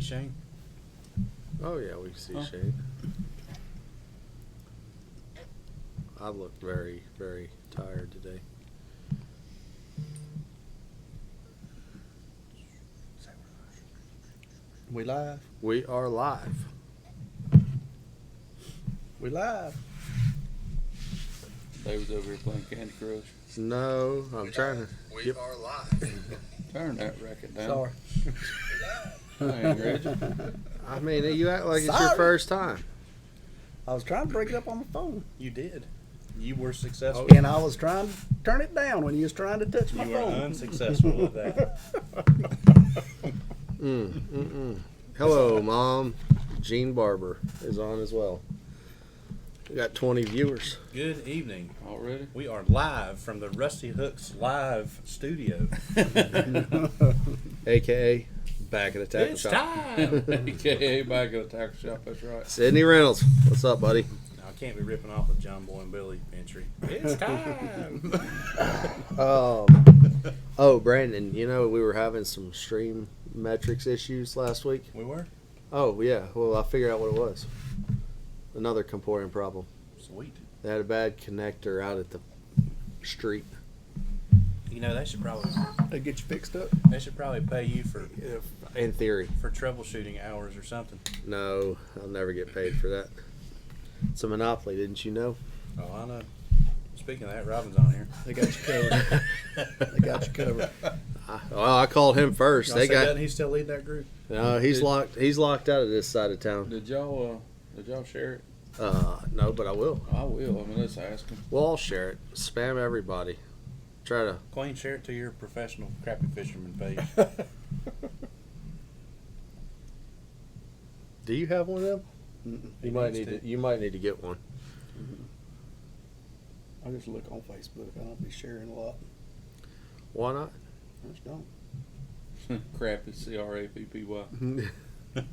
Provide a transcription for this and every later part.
Shane? Oh yeah, we can see Shane. I look very, very tired today. We live. We are live. We live. David's over here playing Candy Crush. No, I'm trying to. We are live. Turn that record down. Sorry. I ain't Reggie. I mean, you act like it's your Sorry. first time. I was trying to break it up on the phone, You did. You were successful. and I was trying to turn it down when you was trying to touch my You were phone. unsuccessful with that. Hello, Mom. Gene Barber is on as well. We got 20 viewers. Good evening. Already? We are live from the Rusty Hooks live studio. AKA back at the tackle It's shop. time. AKA back at the tackle shop, that's right. Sydney Reynolds, what's up, buddy? I can't be ripping off a John Boy and Billy entry. It's time. Oh, Brandon, you know we were having some stream metrics issues last week. We were? Oh yeah, well I figured out what it was. Another Comporium problem. Sweet. They had a bad connector out at the street. You know, they should probably Get you fixed up. pay you for In theory, troubleshooting hours or something. no, I'll never get paid for that. It's a monopoly, didn't you know? Oh, I know. Speaking of that, Robin's on here. They got you covered. They got you covered. I called him first. Y'all They say got. doesn't he still lead that group? No, he's locked. He's locked out of this side of town. Did y'all share it? No, but I will. I will. I mean, let's ask him. We'll all share it. Spam everybody. Try to. Queen, share it to your professional crappie fisherman page. Do you have one of them? He You might needs need to. to. You might need to get one. I just look on Facebook. I don't be sharing a lot. Why not? I just don't. Crappy, C-R-A-P-P-Y. I am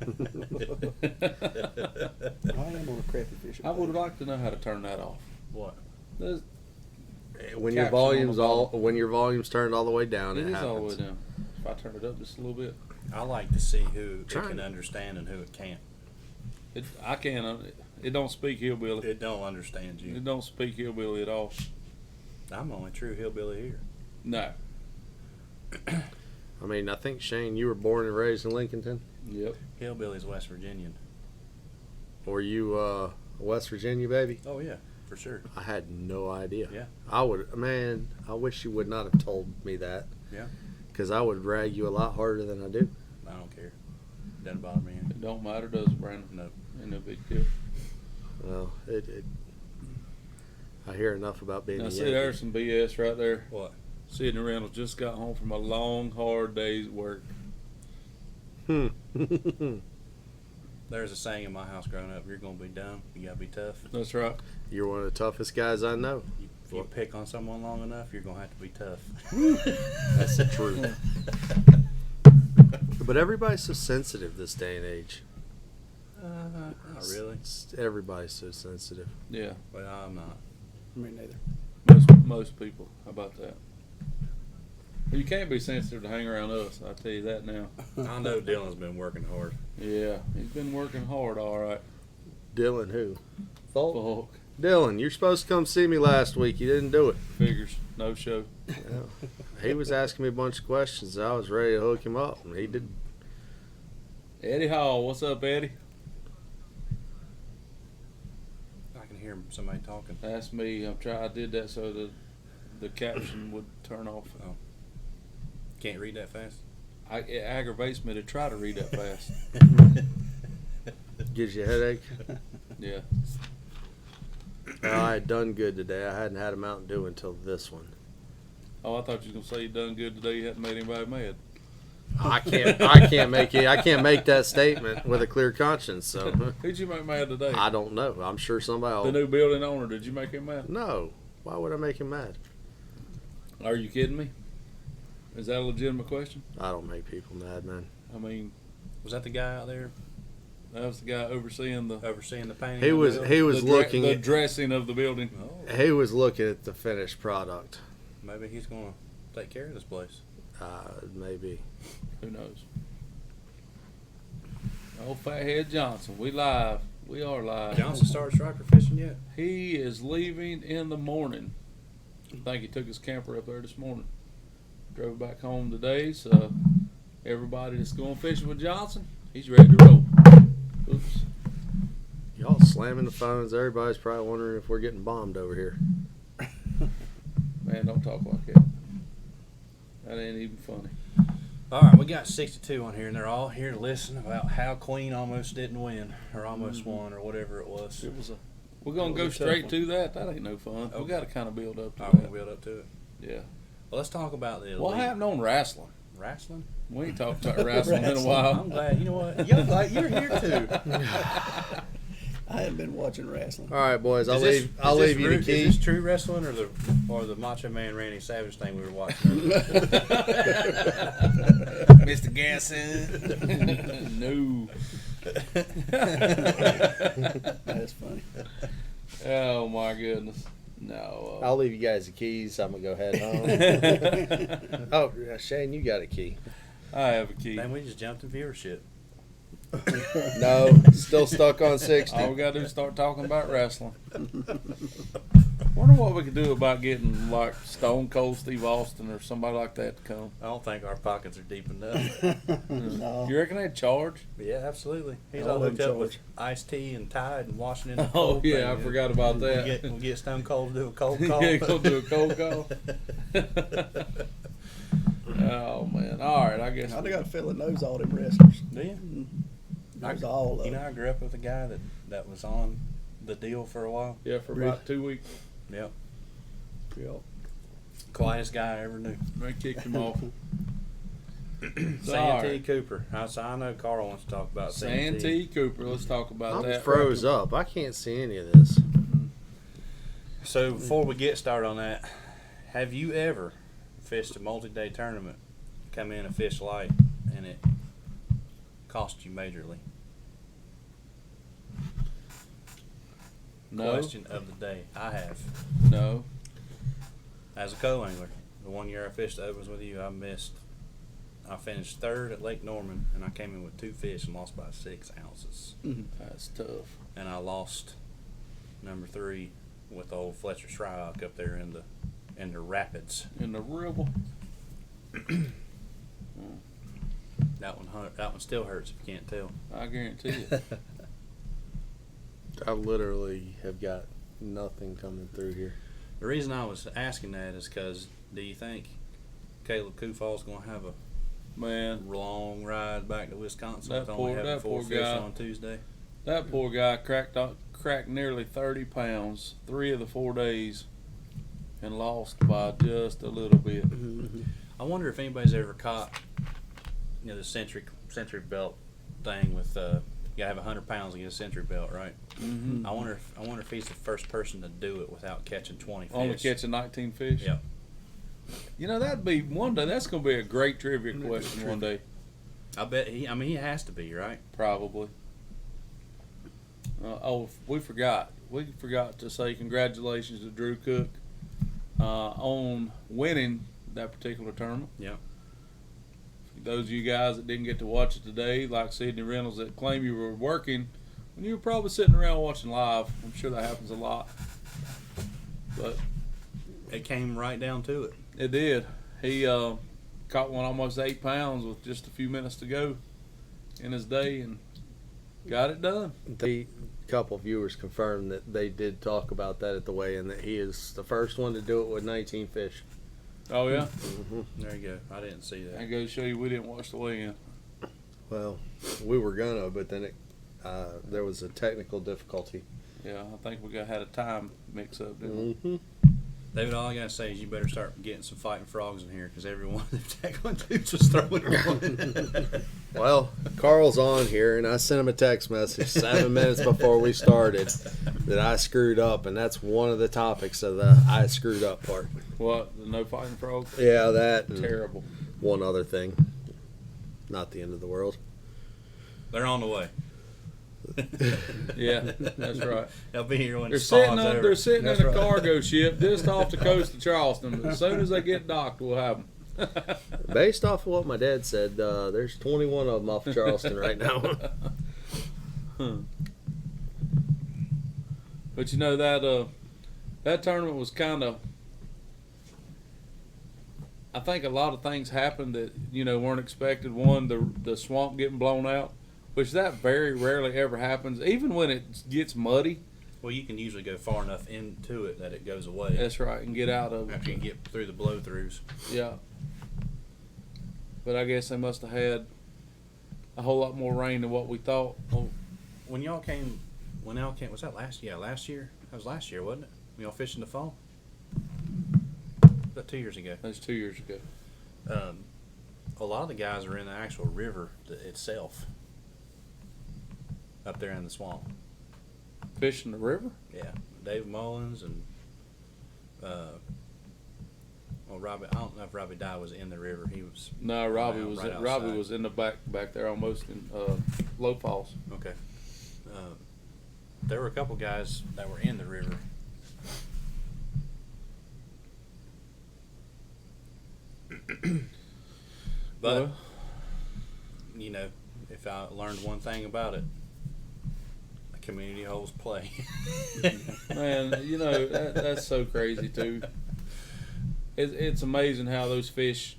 on a crappy fishing. I would page. like to know how to turn that off. What? There's, When your Caption on volume's the all bottom. when your volume's turned all the way down, it it is all the way happens. down. If I turn it up just a little bit, I like to see who it Trying. can understand and who it can't. I can't. It don't speak hillbilly. It don't understand you. It don't speak hillbilly at all. I'm the only true hillbilly here. No. I mean, I think Shane, you were born and raised in Lincolnton, Yep. Hillbilly's West Virginian. or you a West Virginia baby? Oh yeah, for sure. I had no idea. Yeah. I would, man. I wish you would not have told me that. Yeah. Because I would rag you a lot harder than I do. I don't care. Doesn't bother me. It don't matter, does it, Brandon? No. Ain't no big deal. Well, I hear enough about being Now, a see, Yankee. there's some BS right there. What? Sydney Reynolds just got home from a long, hard day's work. There's a saying in my house growing up: "You're gonna be dumb. You gotta be tough. That's right. You're one of the toughest guys I know. If you pick on someone long enough, you're gonna have to be tough." That's the truth. But everybody's so sensitive this day and age. Not really. Everybody's so sensitive. Yeah. But I'm not. Me neither. Most people. How about that? Well, you can't be sensitive to hang around us. I tell you that now. I know Dylan's been working hard. Yeah, he's been working hard. All right. Dylan, who? Folk. Fuck. Dylan, you're supposed to come see me last week. You didn't do it. Figures. No show. He was asking me a bunch of questions. I was ready to hook him up, and he did. Eddie Hall. What's up, Eddie? I can hear somebody talking. That's me. I did that so the caption would turn off. Oh. Can't read that fast. It aggravates me to try to read that fast. Gives you a headache. Yeah. I had done good today. I hadn't had a Mountain Dew until this one. Oh, I thought you was gonna say you done good today. You hadn't made anybody mad. I can't make that statement with a clear conscience. So Who'd you make mad today? I don't know. I'm sure somebody. The new building owner. Did you make him mad? No. Why would I make him mad? Are you kidding me? Is that a legitimate question? I don't make people mad, man. I mean, Was that the guy out there that was the guy overseeing the painting? He on was the he building? was the looking the at, dressing of the building. Oh, he was looking at the finished product. maybe he's gonna take care of this place. Maybe. Who knows? Old Fathead Johnson. We live. We are live. Johnson started striper fishing yet? He is leaving in the morning. I think he took his camper up there this morning. Drove back home today, so everybody that's going fishing with Johnson, he's ready to roll. Oops. Y'all slamming the phones. Everybody's probably wondering if we're getting bombed over here. Man, don't talk like that. That ain't even funny. All right, we got 62 on here, and they're all here to listen about how Queen almost didn't win, or almost won, or whatever it was. It was a. We're gonna It go was a tough straight one. to that. That ain't no fun. We Okay. got to kind of build up to All that. right, we'll build up to it. Yeah. Well, let's talk about the elite. What happened on wrestling? Wrestling? We ain't talked about wrestling in a Wrestling. while. I'm glad. You know what? You're here too. I haven't been watching wrestling. All right, boys. I'll Is leave. this- I'll is leave this you the Is key. this true wrestling or the Macho Man Randy Savage thing we were watching earlier? Mr. Gasson. No. That's funny. Oh my goodness. No. I'll leave you guys the keys. I'm gonna go head home. Oh, Shane, you got a key. I have a key. Man, we just jumped in viewership. No, still stuck on 60. All we gotta do is start talking about wrestling. Wonder what we could do about getting like Stone Cold Steve Austin or somebody like that to come. I don't think our pockets are deep enough. No. You reckon they'd charge? Yeah, absolutely. He's I all hooked wouldn't up with charge. iced tea and Tide and washing in the Oh cold yeah, I thing. forgot about that. We'll get Stone Cold to do a cold call. Yeah, go do a cold call. Oh man! All right, I guess. I got a feeling knows all them wrestlers. Do you? Knows all of You know, them. I grew up with a guy that was on the deal for a while. Yeah, for about 2 weeks. Yep. Yeah. Quietest guy I ever knew. They kicked him off. Santee Cooper. I know Carl wants to talk about Santee. Santee Cooper. Let's talk about I'm that. froze up. I can't see any of this. So before we get started on that, have you ever fished a multi-day tournament, come in and fish light, and it cost you majorly? No. Question of the day. I have. No. As a co-angler, the one year I fished the opens with you, I finished third at Lake Norman, and I came in with 2 fish and lost by 6 ounces. That's tough. And I lost number 3 with old Fletcher Shryock up there in the rapids. In the river. That one still hurts if you can't tell. I guarantee you. I literally have got nothing coming through here. The reason I was asking that is because, do you think Caleb Kufall's going to have a Man, long ride back to Wisconsin That with only poor- having that 4 poor fish guy. on Tuesday? that poor guy cracked nearly 30 pounds 3 of the 4 days and lost by just a little bit. I wonder if anybody's ever caught, the century belt thing with you gotta have 100 pounds to get a century belt, right? Mm-hmm. I wonder if he's the first person to do it without catching 20 fish. Only catching 19 fish? Yep. You know, that'd be one day. That's going to be a great trivia question one day. I bet he has to be, right? Probably. We forgot. We forgot to say congratulations to Drew Cook on winning that particular tournament. Yep. Those of you guys that didn't get to watch it today, like Sidney Reynolds, that claim you were working when you were probably sitting around watching live. I'm sure that happens a lot. But It came right down to it. it did. He caught one almost 8 pounds with just a few minutes to go in his day and got it done. A couple viewers confirmed that they did talk about that at the weigh-in, that he is the first one to do it with 19 fish. Oh, yeah? There you go. I didn't see that. That goes to show you we didn't watch the weigh-in. Well, we were gonna, but then there was a technical difficulty. Yeah, I think we had a time mix-up, didn't we? Mm-hmm. David, all I gotta say is you better start getting some fighting frogs in here because every one of them tackling dudes was throwing one. Well, Carl's on here, and I sent him a text message 7 minutes before we started that I screwed up, and that's one of the topics of the I screwed up part. What? The no fighting frog? Yeah, that and Terrible. one other thing. Not the end of the world. They're on the way. Yeah, that's right. They'll be here when They're it sitting, spawns over. they're sitting That's in a right. cargo ship just off the coast of Charleston. As soon as they get docked, we'll have them. Based off of what my dad said, there's 21 of them off Charleston right now. But that tournament was kind of. I think a lot of things happened that weren't expected. One, the swamp getting blown out, which that very rarely ever happens. Even when it gets muddy. Well, you can usually go far enough into it that it goes away. That's right, and get out of it. After you get through the blow-throughs. Yeah. But I guess they must have had a whole lot more rain than what we thought. Well, when y'all came, was that last year? Yeah, last year. That was last year, wasn't it? When y'all fished in the fall? Was that 2 years ago? That's 2 years ago. A lot of the guys are in the actual river itself. Up there in the swamp. Fishing the river? Yeah. Dave Mullins and Robbie. I don't know if Robbie Dye was in the river. He was. No, Robbie around was right Robbie outside. was in the back there, almost in Low Falls. Okay. There were a couple guys that were in the river. But Well, if I learned one thing about it, community holds play. man, that's so crazy too. It's amazing how those fish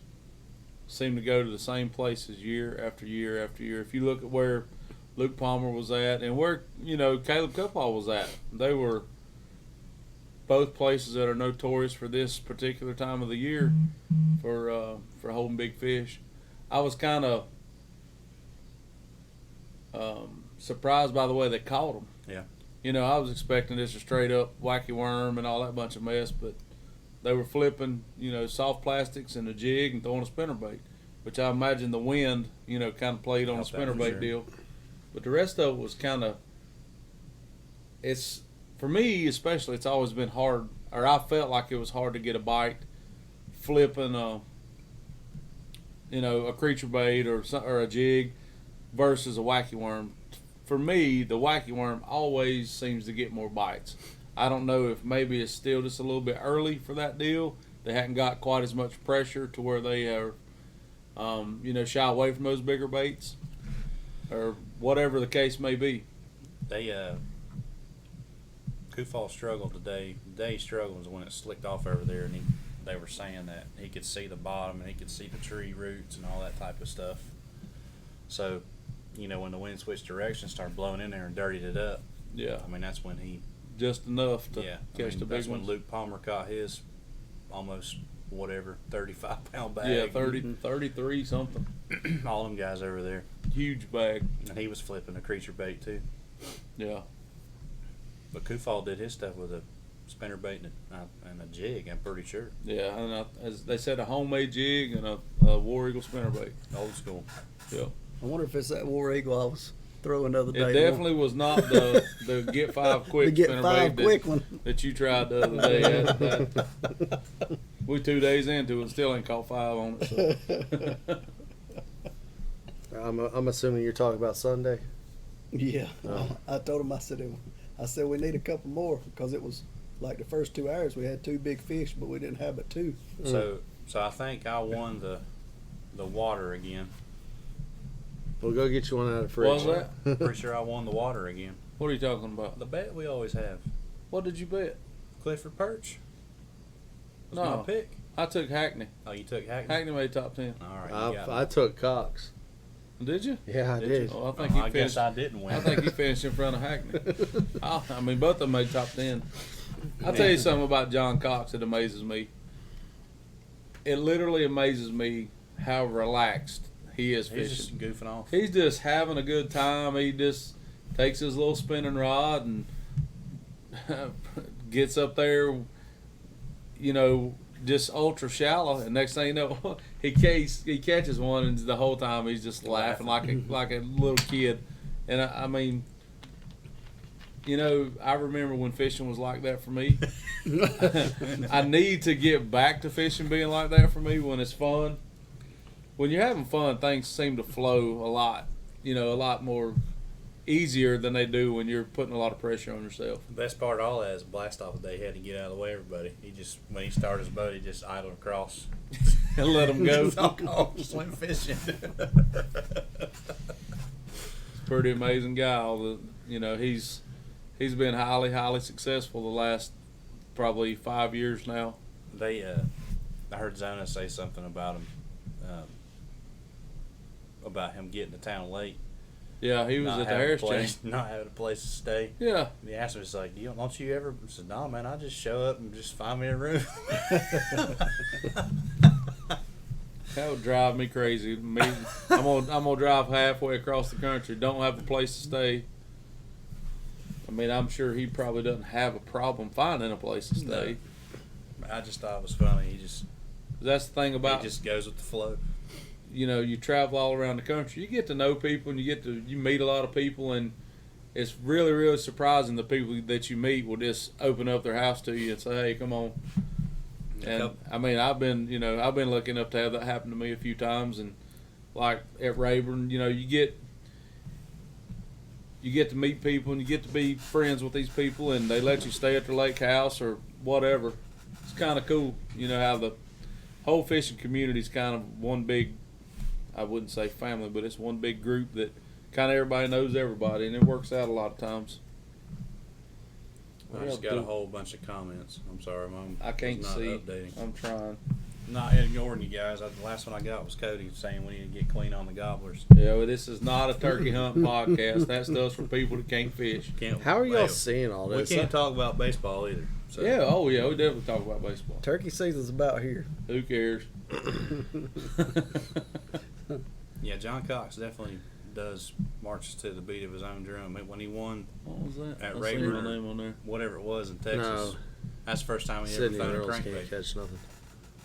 seem to go to the same places year after year after year. If you look at where Luke Palmer was at and where Caleb Cupall was at, they were both places that are notorious for this particular time of the year for holding big fish. I was kind of surprised by the way they caught them. Yeah. I was expecting just a straight up wacky worm and all that bunch of mess, but they were flipping, soft plastics and a jig and throwing a spinnerbait, which I imagine the wind, kind of played on a Helped that for spinnerbait sure. deal. But the rest of it was kind of, for me especially, it's always been hard, or I felt like it was hard to get a bite flipping a creature bait or a jig versus a wacky worm. For me, the wacky worm always seems to get more bites. I don't know if maybe it's still just a little bit early for that deal. They hadn't got quite as much pressure to where they are, shy away from those bigger baits, or whatever the case may be. They Kufal struggled today. The day he struggled was when it slicked off over there, and they were saying that he could see the bottom and he could see the tree roots and all that type of stuff. So, when the wind switched direction, started blowing in there and dirtied it up. Yeah, I mean, that's when he. just enough to Yeah, catch the big that's when ones. Luke Palmer caught his almost 35-pound bag. Yeah, 33 something. All them guys over there, Huge bag. and he was flipping a creature bait too. Yeah. But Kufal did his stuff with a spinner bait and a jig. I'm pretty sure. Yeah, and as they said, a homemade jig and a War Eagle spinnerbait. Old school. Yeah. I wonder if it's that War Eagle I was throwing the other day. It definitely was not the get five quick The get five spinnerbait quick one. that you tried the other day. We 2 days into it, still ain't caught five on it. So. I'm assuming you're talking about Sunday. Yeah, Oh. I told him. I said we need a couple more because it was like the first 2 hours we had 2 big fish, but we didn't have but 2. So I think I won the water again. We'll go get you one out of the fridge. Was that? Pretty sure I won the water again. What are you talking about? The bet we always have. What did you bet? Clifford Perch. Was No. my pick. I took Hackney. Oh, you took Hackney? Hackney made top 10. All right. You got I me. took Cox. Did you? Yeah, I did. Oh, I think Oh, he I finished. guess I didn't win. I think he finished in front of Hackney. I mean, both of them made top 10. I'll tell you something about John Cox that amazes me. It literally amazes me how relaxed he is He's fishing. just goofing off. He's just having a good time. He just takes his little spinning rod and gets up there, just ultra shallow. And next thing you know, he catches one, and the whole time he's just laughing like a little kid. And I mean, I remember when fishing was like that for me. I need to get back to fishing being like that for me when it's fun. When you're having fun, things seem to flow a lot, a lot more easier than they do when you're putting a lot of pressure on yourself. The best part of all that is blast off the day. He had to get out of the way of everybody. When he started his boat, he just idled across. and let them go. Don't go swim fishing. Pretty amazing guy. All the, you know, he's been highly successful the last probably 5 years now. They, I heard Zona say something about him getting to town late. Yeah, he was Not at the having a Harris place- chain. Not having a place to stay. Yeah. And he asked him, he's like, don't you ever? I said, no, man, I just show up and just find me a room. That would drive me crazy. I'm gonna drive halfway across the country, don't have a place to stay. I mean, I'm sure he probably doesn't have a problem finding a place to stay. No. I just thought it was funny. That's the thing about, He just goes with the flow. you know, you travel all around the country, you get to know people, and you meet a lot of people, and it's really surprising the people that you meet will just open up their house to you and say, "Hey, come on." And I mean, I've been lucky enough to have that happen to me a few times, and like at Rayburn, you know, you get to meet people and you get to be friends with these people, and they let you stay at their lake house or whatever. It's kind of cool, you know, how the whole fishing community is kind of one big, I wouldn't say family, but it's one big group that kind of everybody knows everybody, and it works out a lot of times. I just got a whole bunch of comments. I'm sorry, Mom. I can't not see. Updating. I'm trying. Not ignoring you guys. The last one I got was Cody saying we need to get clean on the gobblers. Yeah, well, this is not a turkey hunt podcast. That stuff's for people that can't fish. How are y'all seeing all We this? can't talk about baseball either. So. Yeah, oh yeah, we definitely talk about baseball. Turkey season's about here. Who cares? Yeah, John Cox definitely does marches to the beat of his own drum. When he won What was that? At I Rayburn. see my name on there. whatever it was in Texas, No. that's the first time he Sydney ever found a Earls can't crankbait. catch nothing.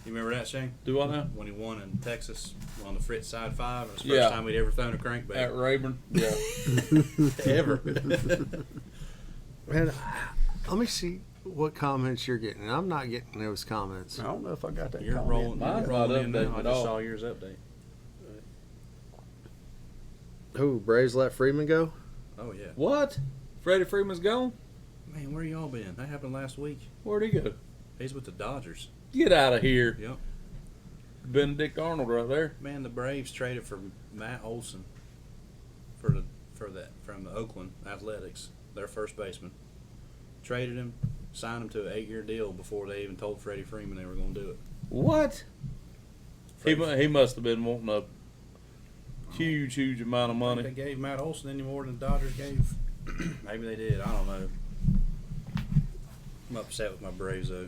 You remember that, Shane? Do I know? When he won in Texas on the Fritz side 5, it was the Yeah. first time he'd ever thrown a crankbait. At Rayburn. Yeah. Ever. Man, let me see what comments you're getting. I'm not getting those comments. I don't know if I got that You're comment. rolling. Mine's You're not rolling in now. updated I at just all. saw yours update. Who, Braves let Freeman go? Oh yeah. What? Freddie Freeman's gone? Man, where y'all been? That happened last week. Where'd he go? He's with the Dodgers. Get out of here. Yep. Benedict Arnold right there. Man, the Braves traded for Matt Olson from the Oakland Athletics, their first baseman. Traded him, signed him to an 8-year deal before they even told Freddie Freeman they were going to do it. What? He Freddie- must have been wanting a huge amount of They money. gave Matt Olson any more than the Dodgers gave. Maybe they did. I don't know. I'm upset with my Braves though.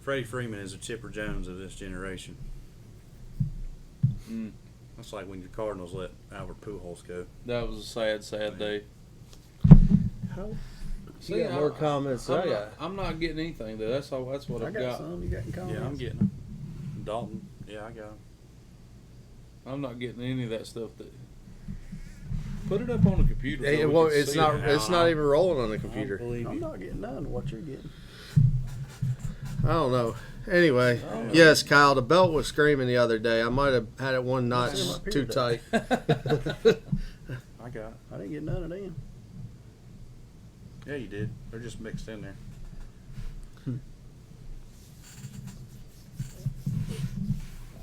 Freddie Freeman is a Chipper Jones of this generation. Mm. That's like when your Cardinals let Albert Pujols go. That was a sad day. How? See, You got more comments than I got. I'm not getting anything though. That's what I I've got got. some. You got any comments? Yeah, I'm getting them. Dalton. Yeah, I got him. I'm not getting any of that stuff. Put it up on the computer. Hey, so we well, can it's see not. it. It's not even rolling on the I computer. don't believe I'm you. not getting none of what you're getting. I don't know. Anyway, Oh. yes, Kyle, the belt was screaming the other day. I might have had it one notch It's up too here tight. I got it. I didn't get none of them. Yeah, you did. They're just mixed in there.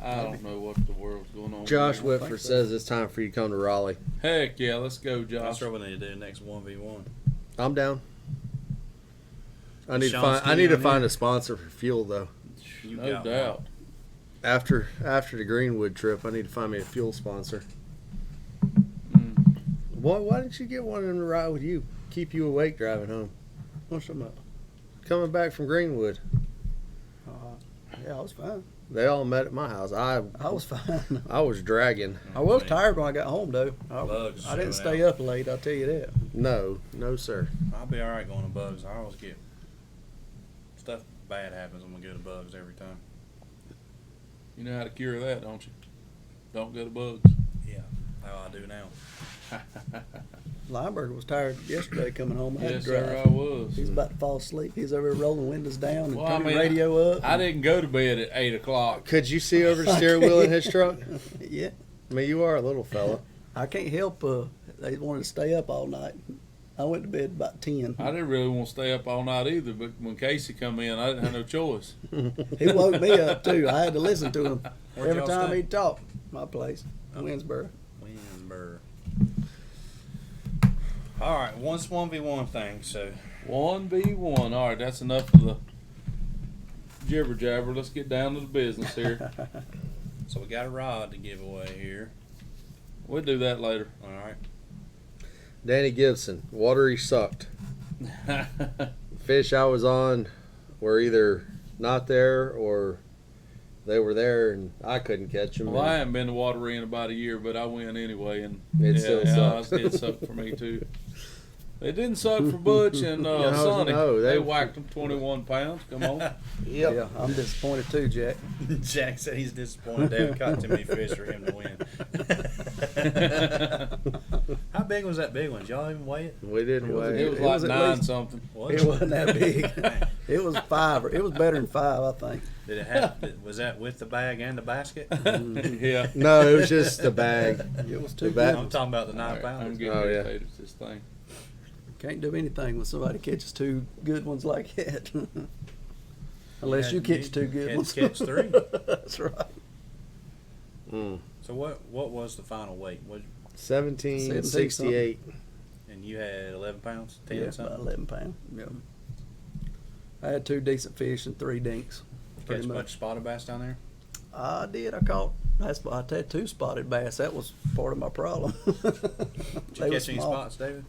I don't know what the world's going on. Josh here. think Whitford so. says it's time for you to come to Raleigh. Heck yeah, let's go, That's Josh. what we need to do next 1v1. I'm down. I need to Sean find. I Skinny need to on find here? a sponsor for fuel though. You No got doubt. After the Greenwood trip, I need to find me a fuel sponsor. Mm. Why didn't you get one in the ride with you? Keep you awake driving home. What's the matter? Coming back from Greenwood, Yeah, I was fine. they all met at my house. I I was fine. was dragging. I was tired when I got home, though. Bugs I didn't showing stay up late, I'll tell you that. No, sir. I'll be all right going to Bugs. I always get stuff bad happens when we go to Bugs every time. You know how to cure that, don't you? Don't go to bugs. Yeah, how I do now. Lineberger was tired yesterday coming home. I had Yes, to drive. sir, I was. He's about to fall asleep. He's over there rolling windows down and Well, I turning mean, the radio up. I didn't go to bed at 8 o'clock. Could you see over the steering wheel in his truck? Yeah. I mean, you are a little fella. I can't help. They wanted to stay up all night. I went to bed about 10. I didn't really want to stay up all night either, but when Casey come in, I didn't have no choice. He woke me up too. I had to listen to him Where'd every y'all time stay? he'd talk. My place, Winsboro. Williamsburg. All right, once 1v1 thing. So 1v1. All right, that's enough of the jibber jabber. Let's get down to the business here. we got a rod to give away here. We'll do that later. All right. Danny Gibson, water he sucked. Fish I was on were either not there or they were there and I couldn't catch them. Well, I haven't been to Watery in about a year, but I went anyway, and It still sucks. it sucked for me too. It didn't suck for Butch and No, Sonny. no, they they- whacked them 21 pounds. Come on. Yep. Yeah, I'm disappointed too, Jack. Jack said he's disappointed David caught too many fish for him to win. How big was that big one? Did y'all even weigh it? We didn't It was- weigh It it. was It like was at 9 least- something. Was It wasn't that big. It was 5. It was better than 5, I think. Did it have? Was that with the bag and the basket? Yeah. No, it was just the bag. It was The too back- good. I'm talking about the All 9 right, I'm pounders. getting Oh, yeah. irritated with this thing. Can't do anything when somebody catches 2 good ones like that. Unless you catch 2 good ones. Catch 3. That's right. Mm. So what was the final weight? What, 1768. and you had 11 pounds, 10 Yeah, about something. 11 pounds. Yeah. I had 2 decent fish and 3 dinks. Catch Pretty a bunch much. of spotted bass down there. I did. I caught. I had 2 spotted bass. That was part of my problem. Did you They were catch any small. spots, David?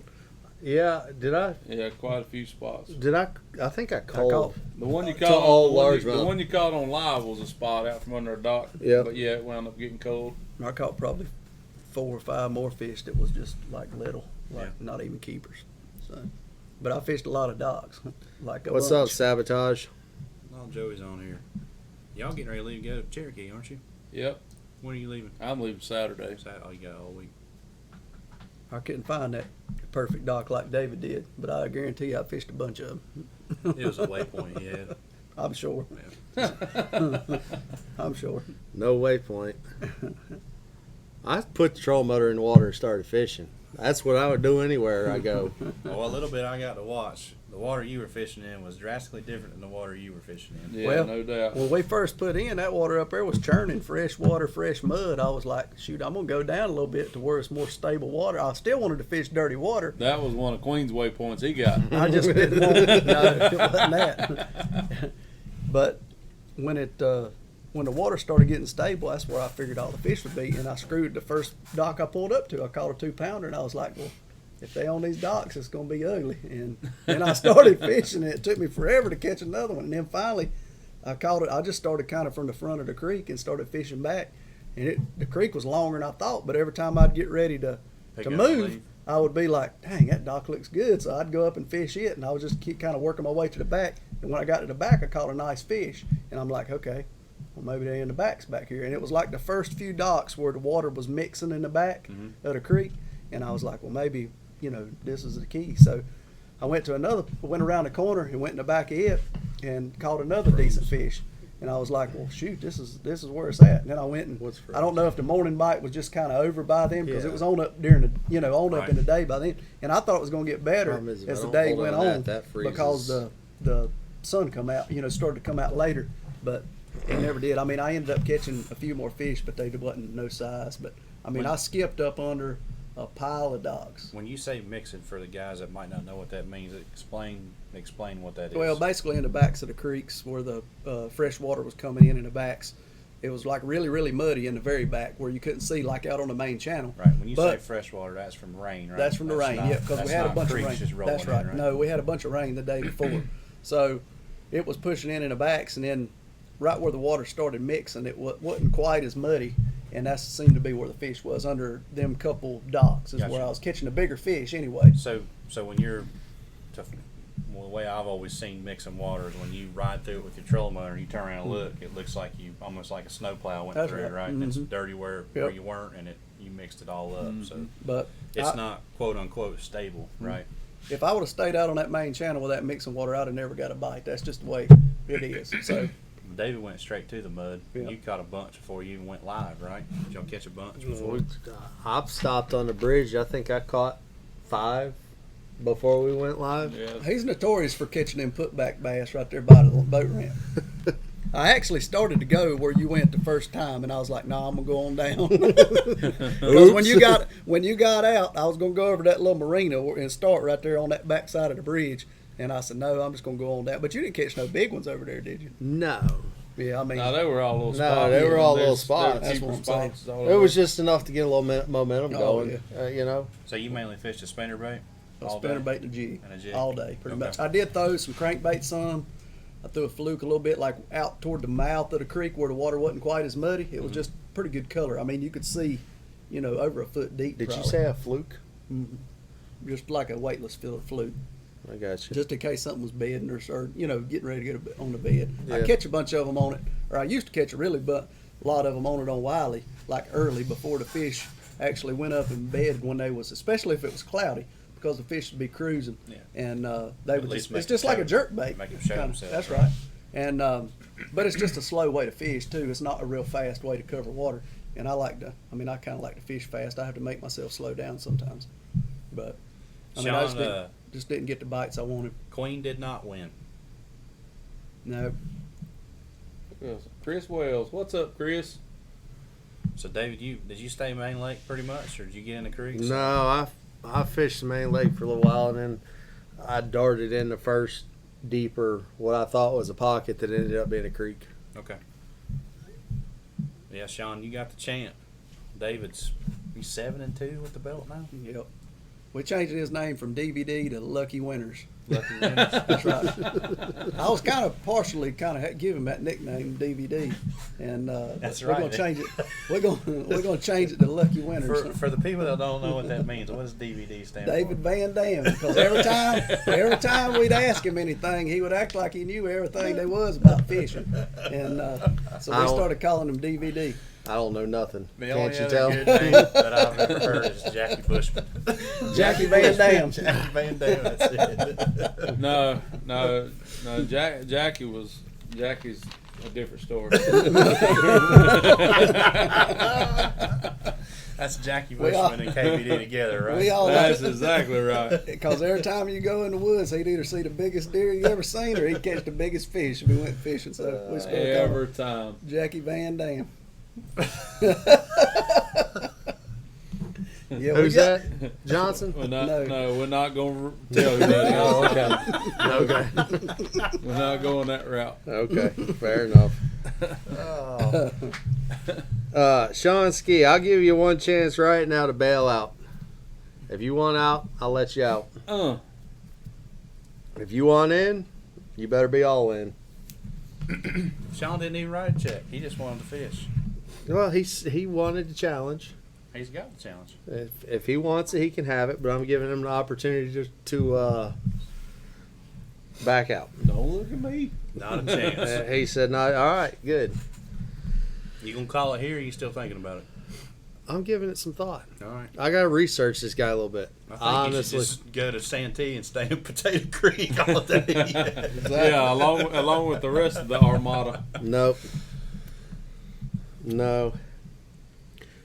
Yeah, did I? Yeah, quite a few spots. I think I I called. caught. The one you To caught, all the, one you, largemouth. the one you caught on live was a spot out from under a dock. Yep. But yeah, it wound up getting cold. I caught probably 4 or 5 more fish that was just like little, like Yeah. not even keepers. So, but I fished a lot of docks. Like a What's up, bunch. Sabotage? Oh, Joey's on here. Y'all getting ready to leave to go to Cherokee, aren't you? Yep, When are you leaving? I'm leaving Saturday. Oh, you got all week. I couldn't find that perfect dock like David did, but I guarantee I fished a bunch of them. It was a waypoint he had. I'm sure. I'm sure. No waypoint. I put the troll motor in the water and started fishing. That's what I would do anywhere I go. Well, a little bit I got to watch. The water you were fishing in was drastically different than the water you were fishing in. Yeah, Well, no doubt. When we first put in, that water up there was churning, fresh water, fresh mud. I was like, shoot, I'm going to go down a little bit to where it's more stable water. I still wanted to fish dirty water. That was one of Queen's waypoints he got. I just didn't want, no, it wasn't that. But when when the water started getting stable, that's where I figured all the fish would be. And I screwed the first dock I pulled up to. I caught a 2-pounder, and I was like, well, if they on these docks, it's going to be ugly. And then I started fishing, and it took me forever to catch another one. And then finally, I caught it. I just started kind of from the front of the creek and started fishing back. And the creek was longer than I thought, but every time I'd get ready to Pick up and move, leave. I would be like, dang, that dock looks good. So I'd go up and fish it, and I would just keep kind of working my way to the back. And when I got to the back, I caught a nice fish. And I'm like, okay, well, maybe they in the back's back here. And it was like the first few docks where the water was mixing in the back of the creek. And I was like, well, maybe, this is the key. So I went around the corner and went in the back of it and caught another decent fish. And I was like, well, shoot, this is where it's at. And then I went and What's I don't know if the morning bite was just kind of over by then because Yeah. it was on up during the, up Right. in the day by then. And I thought it was going to get better Problem is, if I as the don't day hold went on to on that freezes. because the sun come out, started to come out later, but it never did. I mean, I ended up catching a few more fish, but they wasn't no size. But I mean, I skipped up under a pile of docks. When you say mixing, for the guys that might not know what that means, explain what that is. Well, basically in the backs of the creeks where the fresh water was coming in the backs, it was like really, really muddy in the very back where you couldn't see like out on the main channel. right. When you say but- freshwater, that's from rain, right? That's from the rain, not- yeah, because that's we had a not bunch of creeks rain. just rolling That's in, right. No, we had a bunch of rain the day before, so it was pushing in the backs, and then right where the water started mixing, it wasn't quite as muddy, and that seemed to be where the fish was under them couple docks. Is Gotcha. where I was catching the bigger fish anyway. So when you're, well, the way I've always seen mixing water is when you ride through it with your trolling motor and you turn around and look, it looks like you almost like a snowplow went That's through it, right. right? And it's Mhm. dirty where Yep. you weren't, and you mixed it all up. So But it's not quote unquote stable, Mm-hmm. right? if I would have stayed out on that main channel with that mixing water, I'd have never got a bite. That's just the way it is. So David went straight to the mud. Yeah. You caught a bunch before you even went live, right? Did y'all catch a bunch before? I've stopped on the bridge. I think I caught 5 before we went live. Yeah. He's notorious for catching them putback bass right there by the boat ramp. I actually started to go where you went the first time, and I was like, "Nah, I'm gonna go on down." Because when you got out, I was gonna go over that little marina and start right there on that back side of the bridge, and I said, "No, I'm just gonna go on down." But you didn't catch no big ones over there, did you? No, Yeah, I mean, No, they were all little No, spots. they were all little There's spots. That's cheaper what I'm saying. spots all it was over. just enough to get a little momentum Oh, going. You know, So you mainly fished a spinnerbait? a all day? spinnerbait and a jig, And a jig. all day, pretty Okay. much. I did throw some crankbait some. I threw a fluke a little bit, like out toward the mouth of the creek where the water wasn't quite as muddy. It was just pretty good color. I mean, you could see, over a foot deep. did you probably. say a fluke? Just like a weightless fluke, I got you. just in case something was bedding or getting ready to get on the bed. I Yeah. catch a bunch of them on it, or I used to catch it really, but a lot of them on it on Wiley, like early before the fish actually went up in bed when they was, especially if it was cloudy, because the fish would be cruising, Yeah. and they At would least just, make it's just them like a show- jerk bait. make them show kinda. themselves, That's right. right. And but it's just a slow way to fish too. It's not a real fast way to cover water. And I kind of like to fish fast. I have to make myself slow down sometimes. But I Sean, just didn't get the bites I wanted. Queen did not win. No, Chris Wells. What's up, Chris? So David, did you stay main lake pretty much, or did you get in the creeks? No, I fished the main lake for a little while, and then I darted in the first deeper, what I thought was a pocket that ended up being a creek. Okay. Yeah, Sean, you got the champ. David's he's 7-2 with the belt now. yep. We changed his name from DVD to Lucky Winners. Lucky winners. That's right. I was partially give him that nickname DVD, and That's we're right. gonna change it. We're gonna change it to Lucky Winners. For the people that don't know what that means, what does DVD stand David for? Van Dam, because every time we'd ask him anything, he would act like he knew everything there was about fishing, and so we started calling him DVD. I don't know nothing. The Can't only you other tell? good name that I've ever heard is Jackie Bushman. Jackie Van Dam. Jackie Van Dam. That's it. No. Jackie's a different story. That's Jackie We all- Bushman and KBD together, right? We all That's like, exactly right. because every time you go in the woods, he'd either see the biggest deer you ever seen, or he'd catch the biggest fish if we went fishing. So we started calling him Every time. Jackie Van Dam. Yeah, Who's that? Johnson? We're not, No. no, we're not going to tell you that. Oh, okay. Okay. We're not going that route. Okay. Fair enough. Sean Ski, I'll give you one chance right now to bail out. If you want out, I'll let you out. If you want in, you better be all in. Sean didn't even write a check. He just wanted to fish. Well, he wanted the challenge. He's got the challenge. If he wants it, he can have it. But I'm giving him the opportunity to back out. Don't look at me. Not a chance. He said, "No, all right, good." You gonna call it here, or you still thinking about it? I'm giving it some thought. All right. I gotta research this guy a little bit. I think Honestly, you should just go to Santee and stay in Potato Creek all day. Yeah, along with the rest of the armada. nope. No.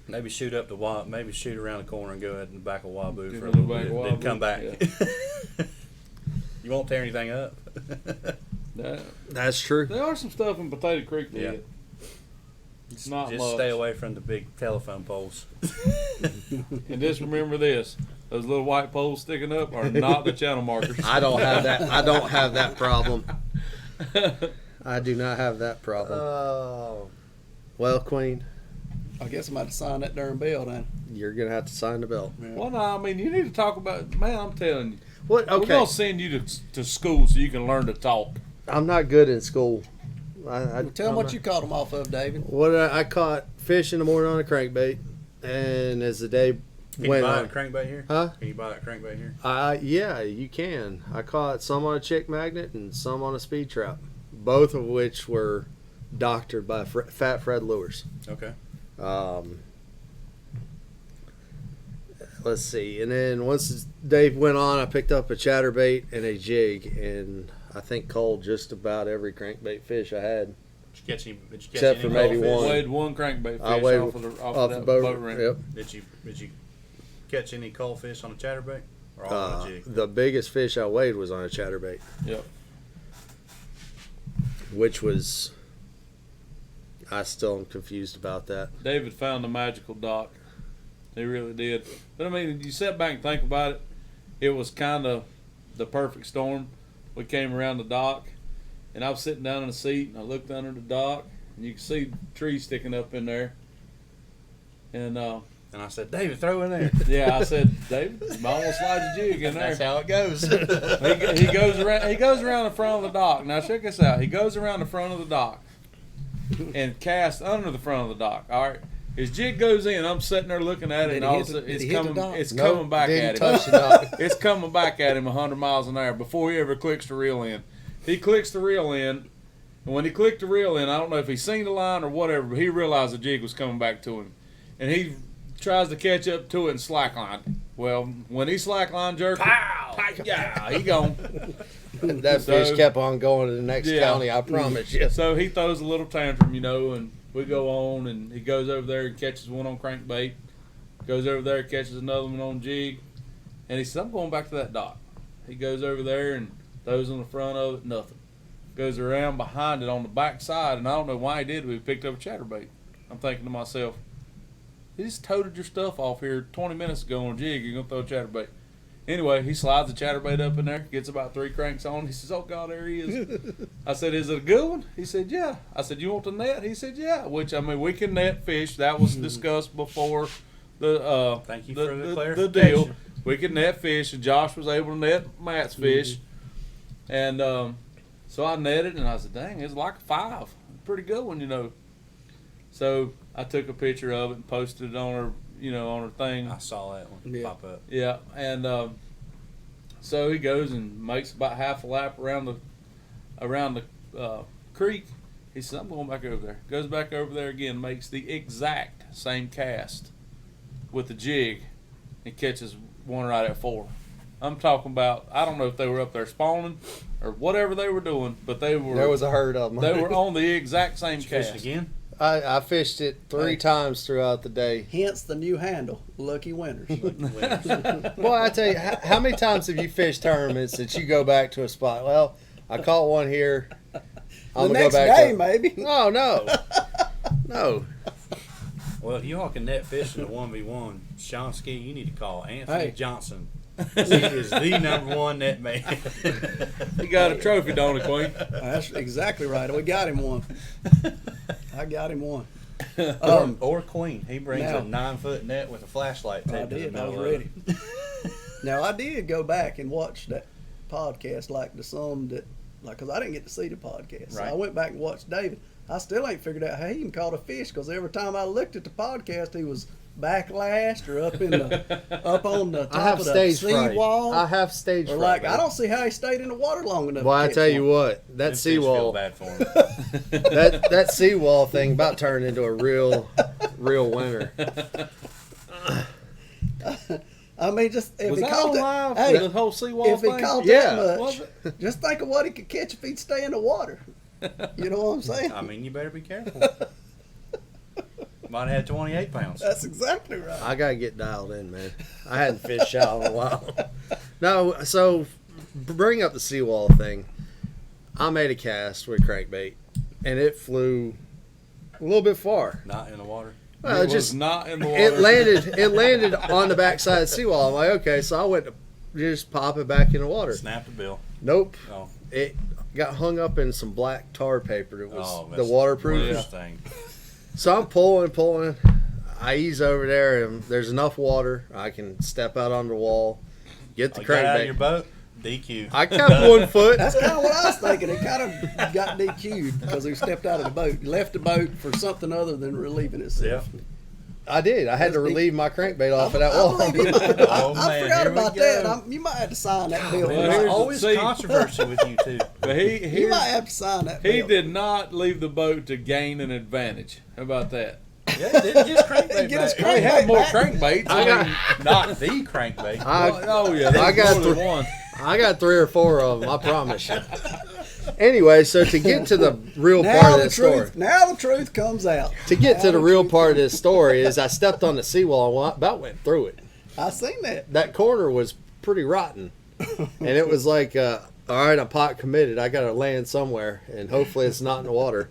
Maybe shoot up the maybe shoot around the corner and go ahead in the back of Waboo Get for a in the little back bit, of then Waboo, come back. You won't tear anything up. That's true. There are some stuff in Potato Creek that Yeah. it's not Just much. stay away from the big telephone poles. And just remember this: those little white poles sticking up are not the channel markers. I don't have that. I don't have that problem. I do not have that problem. Oh. Well, Queen, I guess I'm about to sign that darn bill then. you're gonna have to sign the bill. Well, no, I mean you need to talk about. Man, I'm telling you, What? we're Okay. gonna send you to school so you can learn to talk. I'm not good in school. Tell them what you caught them off of, David. I caught fish in the morning on a crankbait, and as the day Can you went buy on, a crankbait here? Huh? Can you buy that crankbait here? Yeah, you can. I caught some on a chick magnet and some on a speed trap, both of which were doctored by Fat Fred Lures. Okay. Let's see, and then once the day went on, I picked up a chatterbait and a jig, and I think called just about every crankbait fish I had. Did you catch any? Did you catch Except any for maybe goldfish? one. Weighed one crankbait I fish weighed off of off that the boat boat. ramp. Yep. Did you catch any cold fish on a chatterbait? Or all on a jig. The biggest fish I weighed was on a chatterbait, Yep. which was, I still am confused about that. David found a magical dock. He really did. But I mean, you sit back and think about it. It was kind of the perfect storm. We came around the dock, and I was sitting down in the seat, and I looked under the dock, and you could see trees sticking up in there. And And I said, David, throw in there. yeah, I said, David, you might want to slide your jig in there. That's how it goes. He goes around. He goes around the front of the dock. Now check this out. He goes around the front of the dock and casts under the front of the dock. All right. His jig goes in. I'm sitting there looking at it, Did and he all hit of a the- sudden did it's he hit the coming. dock? It's Nope, coming back didn't at him. touch the dock. It's coming back at him 100 miles an hour before he ever clicks the reel in. He clicks the reel in, and when he clicked the reel in, I don't know if he seen the line or whatever, but he realized the jig was coming back to him, and he tries to catch up to it and slackline. Well, when he slackline jerked, pow, yeah, he gone. That So- fish kept on going to the next Yeah. county, I promise you. So he throws a little tantrum, and we go on, and he goes over there and catches one on crankbait, goes over there, catches another one on jig, and he says, I'm going back to that dock. He goes over there and throws on the front of it, nothing. Goes around behind it on the back side, and I don't know why he did, but he picked up a chatterbait. I'm thinking to myself, you just toted your stuff off here 20 minutes ago on a jig, you're going to throw a chatterbait. Anyway, he slides the chatterbait up in there, gets about 3 cranks on. He says, oh, God, there he is. I said, is it a good one? He said, yeah. I said, you want the net? He said, yeah. Which, I mean, we can net fish. That was discussed before the Thank you for the the clarification. deal. We could net fish, and Josh was able to net Matt's fish. And so I netted, and I said, dang, it's like a 5. Pretty good one. So I took a picture of it and posted it on her thing. I saw that one Yeah. pop up. Yeah, and so he goes and makes about half a lap around the creek. He says, I'm going back over there. Goes back over there again, makes the exact same cast with the jig, and catches one right at 4. I'm talking about, I don't know if they were up there spawning or whatever they were doing, but they were There was a herd of them. they were on the exact same Did you fish cast. again? I fished it 3 Hey. times throughout the day. Hence the new handle, Lucky Winners. Well, I tell you, how many times have you fished tournaments that you go back to a spot? Well, I caught one here. I'm The gonna next go back day, to. maybe. No. Well, if you all can net fish in a 1v1, Sean Ski, you need to call Anthony Hey. Johnson. He is the #1 net man. He got a trophy, don't he, Queen? That's exactly right. We got him one. I got him one. Or Queen. He brings Now- a 9-foot net with a flashlight I taped to the did. I middle was of ready. it. Now I did go back and watch that podcast, like the some that, like, cause I didn't get to see the podcast. So I Right. went back and watched David. I still ain't figured out how he even caught a fish, cause every time I looked at the podcast, he was backlashed or up on the I top have of the stage fright. seawall. I have stage Or fright. like, man. I don't see how he stayed in the water long enough. Well, to I catch tell you one. what, that Them fish feel seawall, bad for him. that seawall thing about turned into a real winner. I mean, just if Was he that caught on that, live? hey, The whole seawall if he thing? caught Yeah. that Was much, it? just think of what he could catch if he'd stay in the water. You know what I'm saying? I mean, you better be careful. Might have had 28 pounds. That's exactly right. I gotta get dialed in, man. I hadn't fished out in a while. No, so bring up the seawall thing. I made a cast with crankbait, and it flew a little bit far. Not in the water. Well, It it was just not in the water. it landed on the backside of the seawall. I'm like, okay, so I went to just pop it back in the water. Snapped the bill. Nope, Oh, it got hung up in some black tar paper. It was oh the that's waterproof. worst thing. So I'm pulling. I ease over there, and there's enough water. I can step out on the wall, get the Oh, you got out of your crankbait. boat. DQ. I kept 1 foot. That's kind of what I was thinking. It kind of got DQ'd because he stepped out of the boat. He left the boat for something other than relieving itself. Yeah. I did. I had to That's deep. relieve my crankbait off of that I wall. believe you might, I, Oh, I man, forgot here we about go. that. You might have to sign that bill. Well, There's here's- always see- controversy with you too. But You might have to sign that he bill. did not leave the boat to gain an advantage. How about that? Yeah, didn't just crankbait Get his back. Well, he had more back. crankbaits. I got- Not the crankbait. Oh yeah, there I was got more than three- one. I got 3 or 4 of them. I promise you. Anyway, so to get to the real part Now of the this story, truth. Now the truth comes out. to get to Now the the real truth part of this story is I stepped on the seawall and about went through it. I seen that. That corner was pretty rotten. And it was like, all right, I'm pot committed. I got to land somewhere, and hopefully it's not in the water.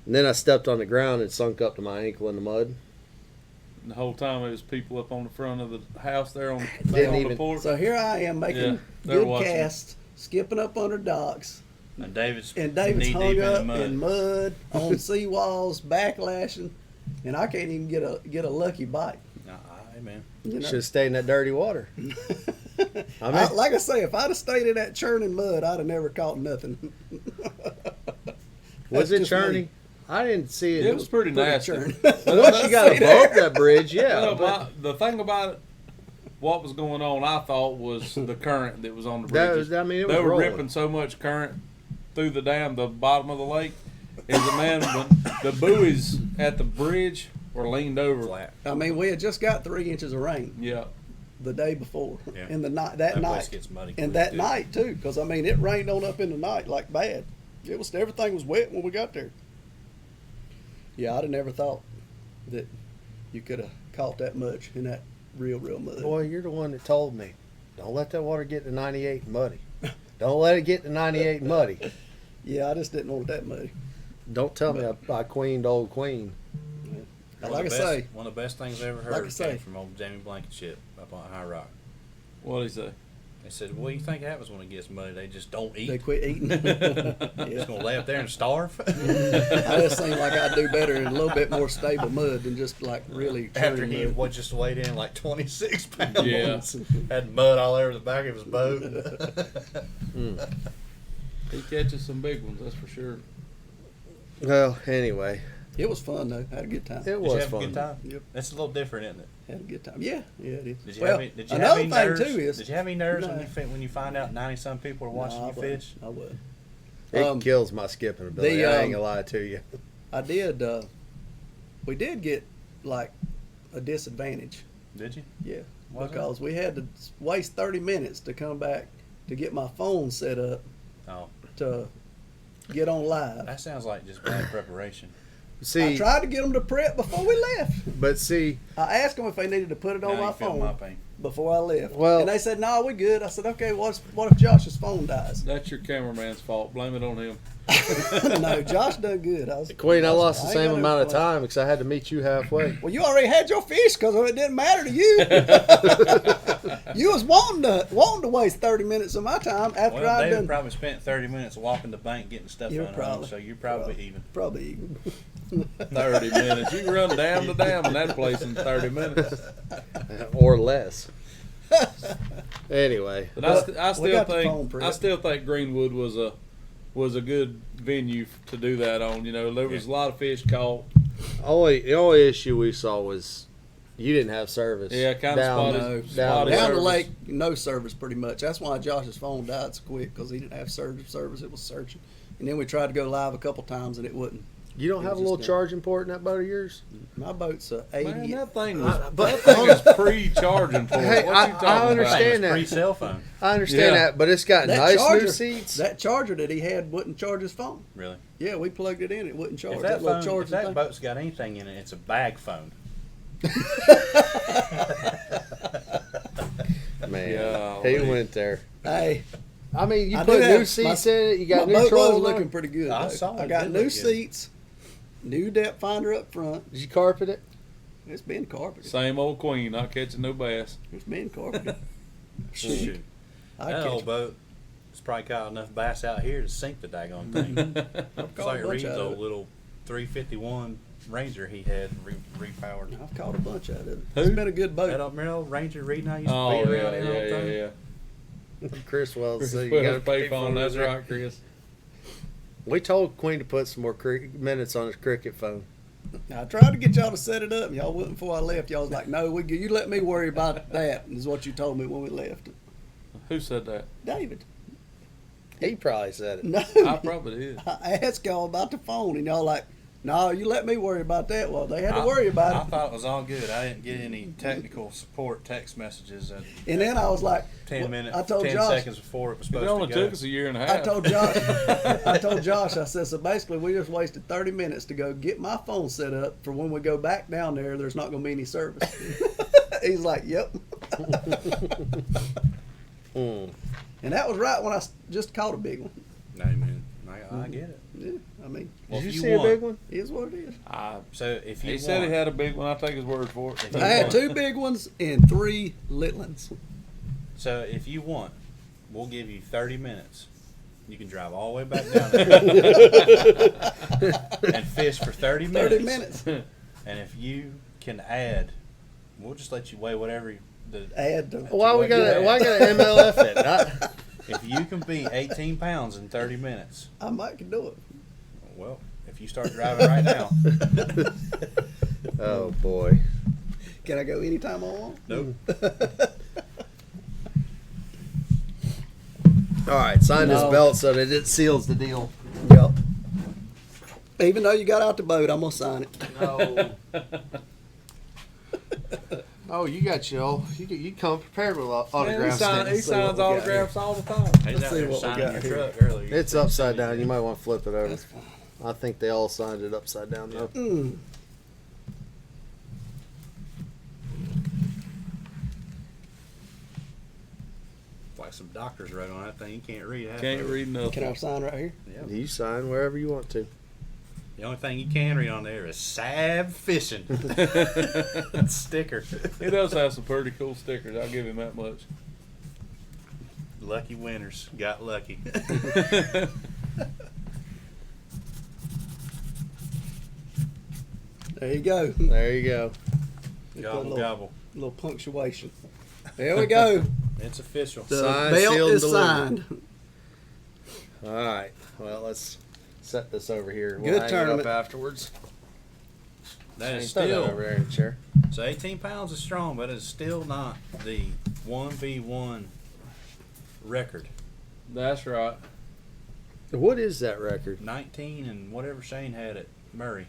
And then I stepped on the ground and sunk up to my ankle in the mud. The whole time it was people up on the front of the house there on, Didn't on the even- porch. So here I am making Yeah, they're good watching. casts, skipping up under docks, And David's and David's knee hung deep up in the mud. in mud on seawalls, backlashing, and I can't even get a lucky bite. Nah, man. You know? Should have stayed in that dirty water. I mean, Like I say, if I'd have stayed in that churning mud, I'd have never caught nothing. was That's it just churning? me. I didn't see it. It was pretty nasty. churning. Once you got above that bridge, yeah. Well, but the thing about it, what was going on, I thought, was the current that was on the that bridges. was, I mean, it They was were rolling. ripping so much current through the dam, the bottom of the lake. Is a man when the buoys at the bridge were leaned over. Flat. I mean, we had just got 3 inches of rain Yeah, the day before, Yeah. in the night That place night, gets muddy. and quick, that too. night too, because I mean, it rained on up in the night like bad. It was everything was wet when we got there. Yeah, I'd have never thought that you could have caught that much in that real mud. Boy, you're the one that told me, don't let that water get to 98 muddy. Don't let it get to 98 muddy. Yeah, I just didn't want it that muddy. Don't tell me I queened old Queen. One Like I of the best- say, one of the best things I ever heard Like I say. came from old Jamie Blankenship up on High Rock. what did he say? They said, "What do you think happens when it gets muddy? They just don't they eat. quit eating. Just Yeah. gonna lay up there and starve." I just seem like I'd do better in a little bit more stable mud than just like really After churning he mud. was just weighed in like 26 pounds. Yeah. Had mud all over the back of his boat. He catches some big ones, that's for sure. Well, anyway, It was fun though. I had a good time. it Did you was have a fun. good time? Yep. That's a little different, isn't it? Had a good time. Yeah, it is. Did you Well, have any, did you have another any thing nerves? too is Did you have any nerves No. when you find out 90-some people are watching No, I you wasn't. fish? I would. It kills my skipping ability. I ain't gonna lie to you. I did. We did get like a disadvantage. Did you? Yeah, Was it? because we had to waste 30 minutes to come back to get my phone set up Oh, to get on live. that sounds like just bad preparation. I See, tried to get them to prep before we left. but see, I asked them if they needed to put it on Now my you feel my phone pain. before I left. Well- and they said, "No, we good." I said, "Okay, what if Josh's phone dies?" That's your cameraman's fault. Blame it on him. No, Josh done good. I was, Queen, I lost the ain't same got no amount of complaint. time because I had to meet you halfway. Well, you already had your fish because it didn't matter to you. You was wanting to waste 30 minutes of my time after Well, I David done probably spent 30 minutes walking the bank getting stuff You're on probably- so you're probably even. probably even. 30 minutes. You can run dam to dam in that place in 30 minutes. Or less. Anyway, But Well, I we got the phone think prep. I still think Greenwood was a good venue to do that on. You know, there was a lot of fish caught. the only issue we saw was you didn't have service. Yeah, kinda Down- spotty. No, Spotty down the service. lake, no service pretty much. That's why Josh's phone died so quick because he didn't have service. It was searching, and then we tried to go live a couple times and it wouldn't. You don't It have a was little just charging port in that boat of yours? My boat's a 80. Man, that thing was but- that thing is pre-charging for Hey, it. What I you talking understand about? that. Free cell phone. I understand Yeah. that, but it's got That nice charger, new seats. That charger that he had wouldn't charge his phone. Really? Yeah, we plugged it in. It wouldn't charge. If that that, little phone, if charging that thing. boat's got anything in it, it's a bag phone. Man, Yeah, he man. went there. Hey, I mean, you I put do new have- seats my- in it. You got my new boat was trolls looking on. pretty good. I though. saw it. I It got did new look good. seats, new depth finder up front. Did you carpet it? It's been carpeted. Same old Queen, not catching no bass. It's been carpeted. Shoot. I That catch old boat has probably caught enough bass out here to sink the daggone thing. I've It's caught like a bunch Reed's out of old it. little 351 Ranger he had repowered. I've caught a bunch out of it. Who? It's been a good boat. That old, remember old Ranger Reed and I used to Oh beat yeah, around in yeah, old yeah, thing? yeah. Chris Wells. So you Put got a to pay payphone. for That's it. right, Chris. We told Queen to put some more minutes on his cricket phone. I tried to get y'all to set it up, and y'all wouldn't before I left. Y'all was like, "No, you let me worry about that." Is what you told me when we left. Who said that? David. He probably said it. No, I probably did. I asked y'all about the phone, and y'all like, "No, you let me worry about that." Well, they had to worry I about it. thought it was all good. I didn't get any technical support text messages at And then I was like, 10 well, minutes, I told 10 Josh, seconds before it was It supposed only to go. took us a year and a I half. told Josh, I said, so basically we just wasted 30 minutes to go get my phone set up for when we go back down there's not going to be any service. He's like, yep. Mm. And that was right when I just caught a big one. No, man, I get it. Yeah, I mean, Well, Did if you you see want- a big one? it is what it is. So if you He want, said he had a big one. I'll take his word for it. If you I had want- 2 big ones and 3 little ones. So if you want, we'll give you 30 minutes. You can drive all the way back down there and fish for 30 minutes. 30 minutes. And if you can add, we'll just let you weigh whatever the. Add to Why we what got you to had. why got to MLF it? If you can beat 18 pounds in 30 minutes, I might can do it. well, if you start driving right now, Oh boy. Can I go anytime I want? nope. All right, sign this No. belt so that it seals the deal. Yep. Even though you got out the boat, I'm gonna sign it. No. Oh, you got you come prepared with Man, autographs. he Let's see what signs we got autographs all the time. He's Let's out see there what we signing got your here. truck earlier. It's upside down. You might want to flip it over. That's fine. I think they all signed it upside down though. Mm. Like some doctors wrote on that thing. You can't read half Can't of it. read nothing. Can I sign right here? Yep. You sign wherever you want to. The only thing you can read on there is Sab Fishing. Sticker. He does have some pretty cool stickers. I'll give him that much. Lucky winners. Got lucky. There you go. There you go. Gobble, gobble. Little punctuation. There we go. It's official. The Signed, belt sealed, is delivered. signed. All right. Well, let's set this over here. Good hang tournament. it up afterwards. That is Throw that still, over there in the chair. so 18 pounds is strong, but it's still not the 1v1 record. That's right. What is that record? 19 and whatever Shane had at Murray.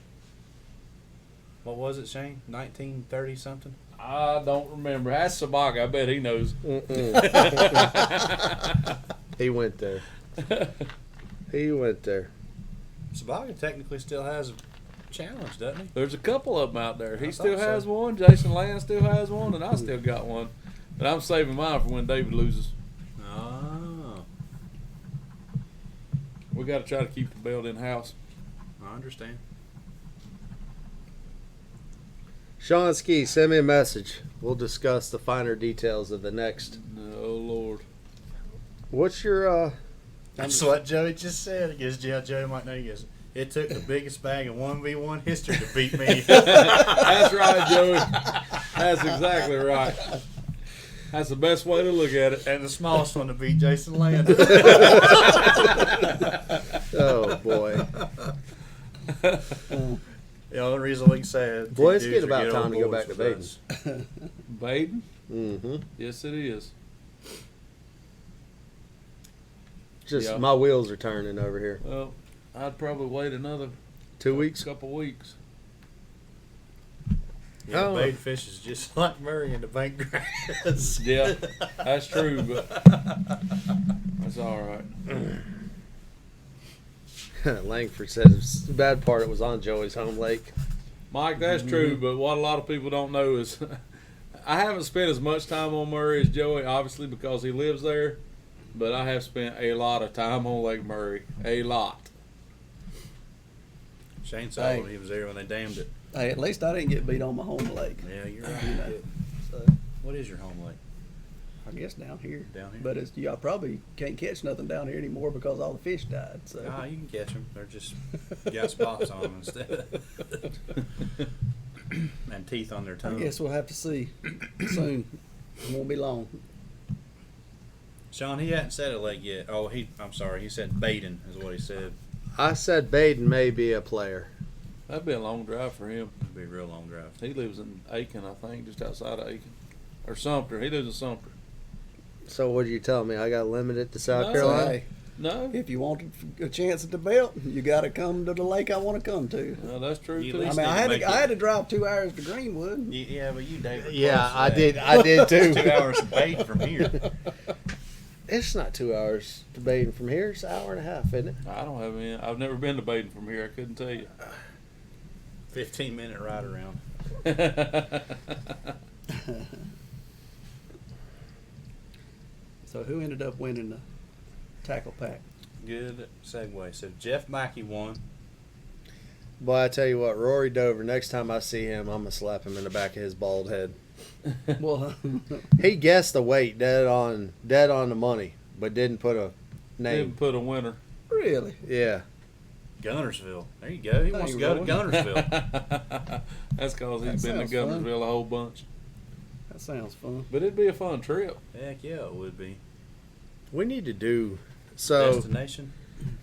What was it, Shane? 1930 something? I don't remember. Ask Sabaga. I bet he knows. He went there. He went there. Sabaga technically still has a challenge, doesn't he? There's a couple of them out there. He I still thought so. has one. Jason Land still has one, and I still got one. But I'm saving mine for when David loses. Oh, We got to try to keep the belt in house. I understand. Sean Ski, send me a message. We'll discuss the finer details of the next. Oh Lord. What's your That's what Joey just said. I guess Joey might know. He goes, it took the biggest bag in 1v1 history to beat me. That's right, Joey. That's exactly right. That's the best way to look at it. And the smallest one to beat Jason Land. oh boy. The only reason we can say it. Boy, it's getting about time to go back to Baden. Baden? Mm-hmm. Yes, it is. Just Yeah. my wheels are turning over here. Well, I'd probably wait another 2 weeks. couple weeks. Yeah, Oh. bait fish is just like Murray in the bank grass. Yeah, that's true, but that's all right. Langford says the bad part it was on Joey's home lake. Mike, that's true, but what a lot of people don't know is I haven't spent as much time on Murray as Joey, obviously, because he lives there, but I have spent a lot of time on Lake Murray. A lot. Shane said he was there when they dammed it. Hey, at least I didn't get beat on my home lake. Yeah, you're You right. know, so What is your home lake? I guess down here. Down here? But it's, y'all probably can't catch nothing down here anymore because all the fish died. So Ah, you can catch them. They're just got spots on them instead. And teeth on their I tongue. guess we'll have to see soon. It won't be long. Sean, he hadn't said a lake yet. Oh, I'm sorry. He said Baden is what he said. I said Baden may be a player. That'd be a long drive for him. It'd be a real long drive. He lives in Aiken, I think, just outside of Aiken. Or Sumter. He lives in Sumter. So what are you telling me? I got limited to South No. Carolina? Hey, No? if you want a chance at the belt, you got to come to the lake I want to come to. No, that's true, You too. at I least mean, need I to had make to, I had to drive 2 hours to Greenwood. Yeah, but you, David. Yeah, I did. I did too. 2 hours of Baden from here. It's not 2 hours to Baden from here. It's an hour and a half, isn't it? I don't have any. I've never been to Baden from here. I couldn't tell you. 15-minute ride around. So So who ended up winning the tackle pack? Good segue. So Jeff Mackey won. Boy, I tell you what, Rory Dover, next time I see him, I'm going to slap him in the back of his bald head. Well, He guessed the weight dead on the money, but didn't put a name. Didn't put a winner. really? Yeah. Gunnersville. There you go. He wants to go to Gunnersville. That's because That he's been to sounds fun. Gunnersville a whole bunch. That sounds fun. But it'd be a fun trip. Heck yeah, it would be. We need to do so. Destination.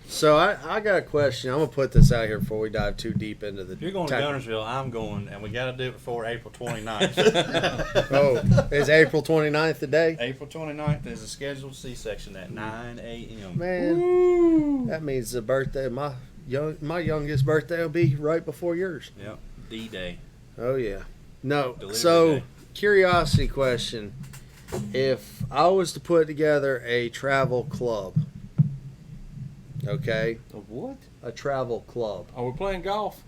So I got a question. I'm gonna put this out here before we dive too deep into the. If you're going to tackle. Gunnersville, I'm going, and we got to do it before April 29th. Oh, is April 29th the day? April 29th is a scheduled C-section at 9 a.m. Man, that means the birthday. My youngest birthday will be right before yours. Yep. D-Day. Oh yeah. No. Delivery So day. curiosity question: if I was to put together a travel club, okay, Of what? a travel club. Are we playing golf?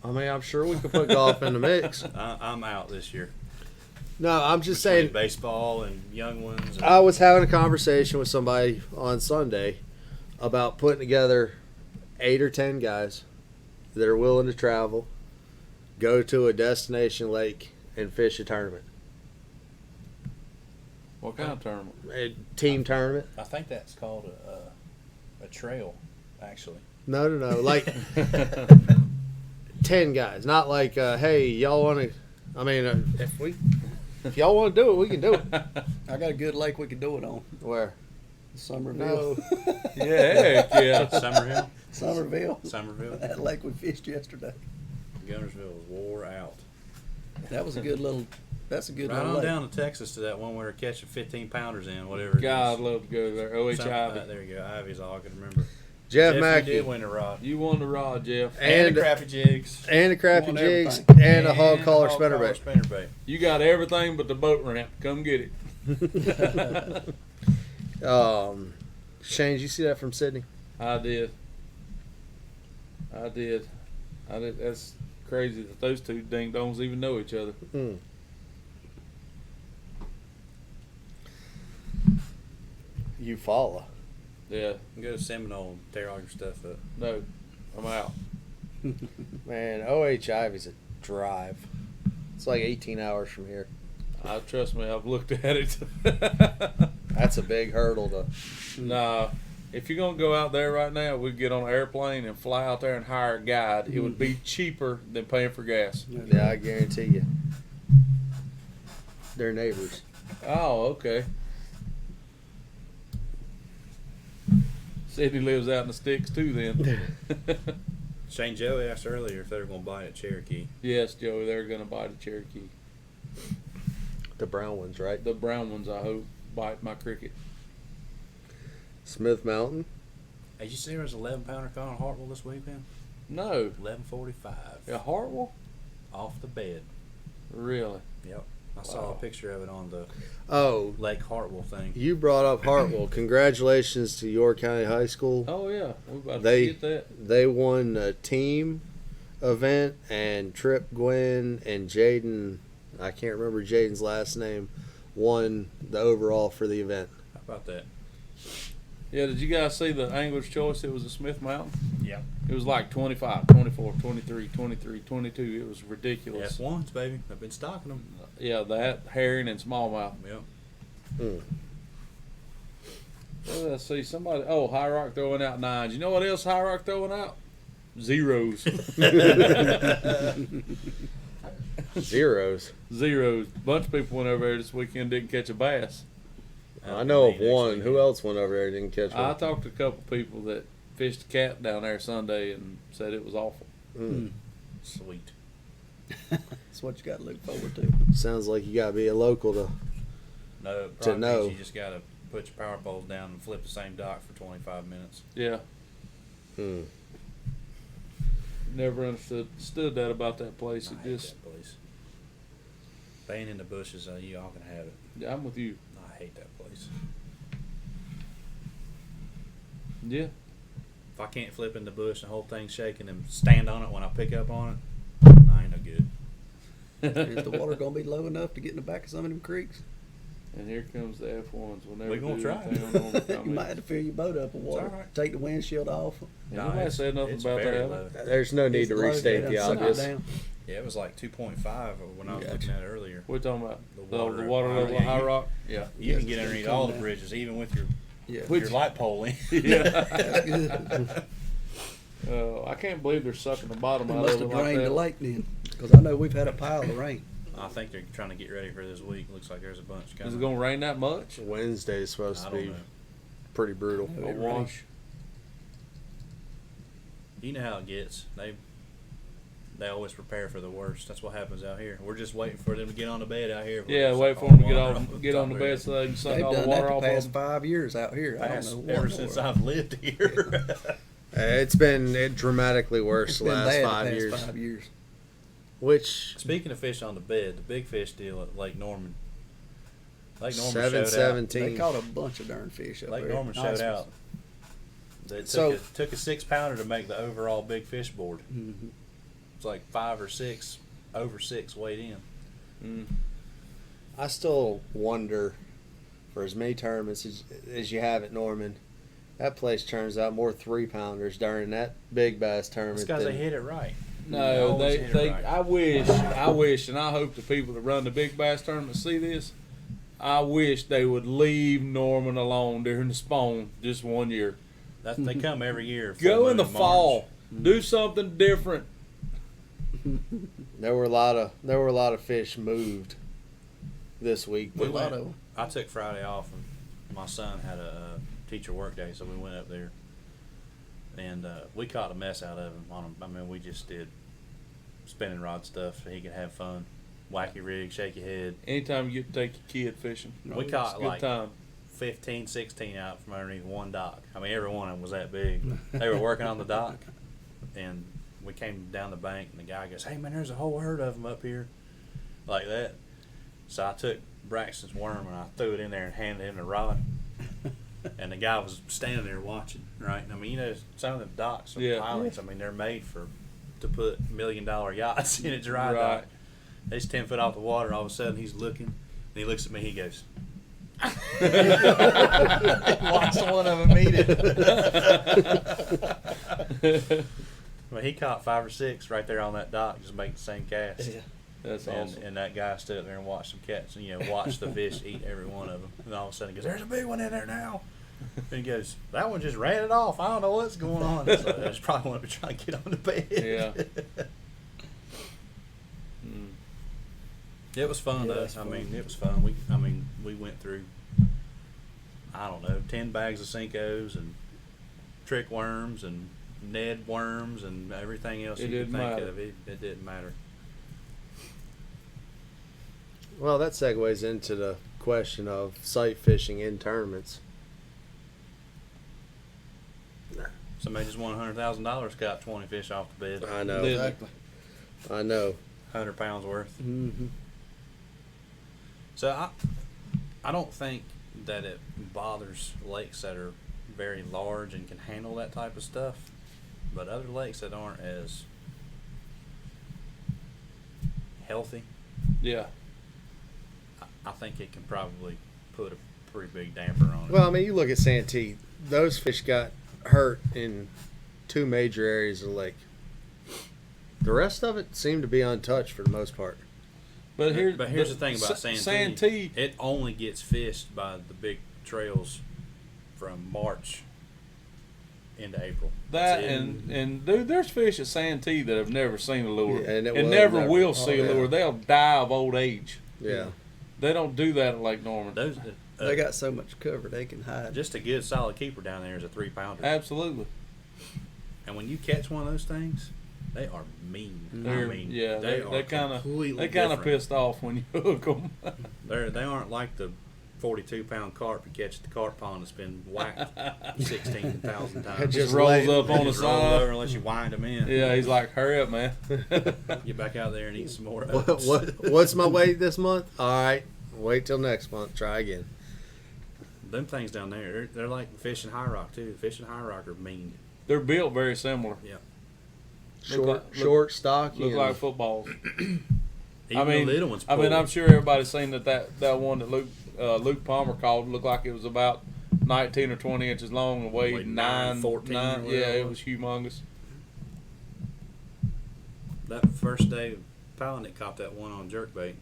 I mean, I'm sure we could put golf in the mix. I'm out this year. No, I'm just Between saying. baseball and young ones. And I was having a conversation with somebody on Sunday about putting together 8 or 10 guys that are willing to travel, go to a destination lake, and fish a tournament, What kind of tournament? a team tournament. I think that's called a trail, actually. No, like 10 guys, not like, hey, y'all want to. I mean, if y'all want to do it, we can do it. I got a good lake we could do it on. Where? Somerville. Yeah, yeah. Summerhill. Somerville. That lake we fished yesterday. Gunnersville was wore out. That was a good little. That's a good Right little on lake. down to Texas to that one where they're catching 15-pounders in, whatever it God, I'd is. love to go there. OH Some- Ivy. there you go. Ivy's all I can remember. Jeff You Mackey. did win a rod. You won the rod, Jeff. And the crappie jigs. And the crappy Won jigs everything. and a hog collar hog collar spinnerbait. spinnerbait. You got everything but the boat ramp. Come get it. Shane, did you see that from Sydney? I did. That's crazy that those two ding dongs even know each other. Mm. You follow. Yeah. You can go to Seminole and tear all your stuff up. No. I'm out. Man, OH Ivy's a drive. It's like 18 hours from here. Trust me, I've looked at it. That's a big hurdle to. Nah. If you're gonna go out there right now, we'd get on an airplane and fly out there and hire a guide. It would be cheaper than paying for gas. Yeah, I guarantee you. They're neighbors. Oh, okay. Sydney lives out in the sticks too then. Shane Joe asked earlier if they were going to buy at Cherokee. Yes, Joey, they're gonna buy the Cherokee. The brown ones, right? The brown ones, I hope, bite my cricket. Smith Mountain. Hey, you see there was an 11-pounder caught on Hartwell this weekend? No. 11:45. Yeah, Hartwell? Off the bed. Really? Yep. I saw Wow. a picture of it on the Oh, Lake Hartwell thing. you brought up Hartwell. Congratulations to York County High School. Oh yeah, we're about They- to get that. They won a team event, and Tripp Gwynn and Jaden, I can't remember Jaden's last name, won the overall for the event. How about that? Yeah, did you guys see the Angler's Choice? It was a Smith Mountain. Yeah. It was like 25, 24, 23, 23, 22. It was ridiculous. F1s, baby. I've been stocking them. Yeah, that, herring, and smallmouth. Yep. Mm. Well, let's see, somebody, High Rock throwing out 9s. You know what else High Rock throwing out? 0s. Zeros. 0s. Bunch of people went over there this weekend, didn't catch a bass. I know of one. Who else went over there and didn't catch I one? talked to a couple people that fished a cat down there Sunday and said it was awful. Mm. Sweet. That's what you got to look forward to. Sounds like you gotta be a local to. No, To probably know. you just got to put your power poles down and flip the same dock for 25 minutes. Yeah, Hmm. never understood that about that place. I It hate just, that place. Staying in the bushes, you all can have it. yeah, I'm with you. I hate that place. Yeah, If I can't flip in the bush and the whole thing's shaking and stand on it when I pick up on it, I ain't no good. Is the water going to be low enough to get in the back of some of them creeks? And here comes the F1s. We'll never We gonna do try. anything on normal You coming might in. have to fill your boat up with water. all right. Take the windshield off. Yeah, nobody said nothing it's about very that. low. There's no need to It's low, restate they the done suck it obvious. down. Yeah, it was like 2.5 when I was Gotcha. looking at it earlier. We're talking about The water the water at level High of High Rock. Rock. Yeah. You can Yes, get it's underneath gonna all come the down. bridges, even with your Yeah. Which- your light pole in. Yeah. That's good. I can't believe they're sucking the bottom They out must of it have like drained the that. lake then, because I know we've had a pile of rain. I think they're trying to get ready for this week. Looks like there's a bunch Is coming. it going to rain that much? Wednesday is supposed I to don't be know. pretty brutal. Yeah. A It wash. You know how it gets. They always prepare for the worst. That's what happens out here. We're just waiting for them to get on the bed out here. Yeah, We'll wait suck for all them to get water on the top bed of so they can suck They've all the done that water the off past of 5 years out here. I Past- don't know ever what since more. I've lived here. It's been dramatically worse It's the been last bad 5 the past years. 5 years. Which Speaking of fish on the bed, the big fish deal at Lake Norman. Lake Norman showed out. 717. They caught a bunch of darn fish up Lake there. Norman Nice showed ones. out. They So- took a 6-pounder to make the overall big fish board. Mhm. It's like 5 or 6 over 6 weighed in. Mm. I still wonder, for as many tournaments as you have at Norman, that place turns out more 3-pounders during that big bass It's tournament. because they than- hit it right. No, always they, hit it they. right. I wish, and I hope the people that run the big bass tournament see this. I wish they would leave Norman alone during the spawn just 1 year. They come every year. full Go moon in the March. fall, do something different. There were a lot of fish moved this week. We A lot went- of 'em. I took Friday off, and my son had a teacher work day, so we went up there, and we caught a mess out of him on him. I mean, we just did spinning rod stuff so he could have fun, wacky rig, shake your head. Anytime you get to take your kid fishing, We it's caught a good like time. 15, 16 out from underneath one dock. I mean, every one of them was that big. They were working on the dock, and we came down the bank, and the guy goes, "Hey, man, there's a whole herd of them up here," like that. So I took Braxton's worm, and I threw it in there and handed him the rod. And the guy was standing there watching, right? I mean, you know, some of the docks and Yeah. pilings, I mean, they're made to put $1 million yachts in a dry dock. Right. He's 10 foot off the water. All of a sudden, he's looking, and he looks at me. He goes, watched one of them eat it. Well, he caught 5 or 6 right there on that dock, just making the same cast. Yeah. That's And, awesome. and that guy stood up there and watched them catch, and watched the fish eat every one of them. And all of a sudden, he goes, "There's a big one in there now." And he goes, "That one just ran it off. I don't know what's going on." So that's probably one to try to get on the bed. Yeah. Mm. It was fun Yeah, though. it's I fun. mean, it was fun. We went through, I don't know, 10 bags of Cincos and trick worms and Ned worms and everything else It you could didn't think matter. of. It didn't matter. Well, that segues into the question of sight fishing in tournaments. Somebody just won $100,000, got 20 fish off the bed, I know. Did- Exactly. I know. 100 pounds worth. Mm-hmm. So I don't think that it bothers lakes that are very large and can handle that type of stuff, but other lakes that aren't as healthy, Yeah. I think it can probably put a pretty big damper on it. Well, I mean, you look at Santee. Those fish got hurt in 2 major areas of the lake. The rest of it seemed to be untouched for the most part. But here's the thing about Santee. It only gets fished by the big trails from March into April. That That's it. and dude, there's fish at Santee that have never seen a lure, Yeah, and it and will never never. will Oh, see a yeah. lure. They'll die of old age. Yeah. They don't do that at Lake Norman. Those They got so much cover they can hide. just a good solid keeper down there is a 3-pounder. Absolutely. And when you catch one of those things, they are mean. They're, I mean, yeah, they they kind of completely they kind of different. pissed off when you hook them. They aren't like the 42-pound carp you catch at the carp pond that's been whacked 16,000 times. Just rolls lay- up on the Just roll side. over unless you wind them in. Yeah, he's like, hurry up, man. Get back out there and eat some more. What's my weight this month? All right. Wait till next month. Try again. Them things down there, they're like fish in High Rock too. Fish in High Rock are mean. They're built very similar. Yeah. Short, stocky. Look and- like footballs. Even I mean, the little ones. I'm pull. sure everybody's seen that one that Luke Luke Palmer called, looked like it was about 19 or 20 inches long and weighed Weighed 9, 14 or whatever yeah, it it was. was humongous. That first day, Palanick caught that one on jerkbait,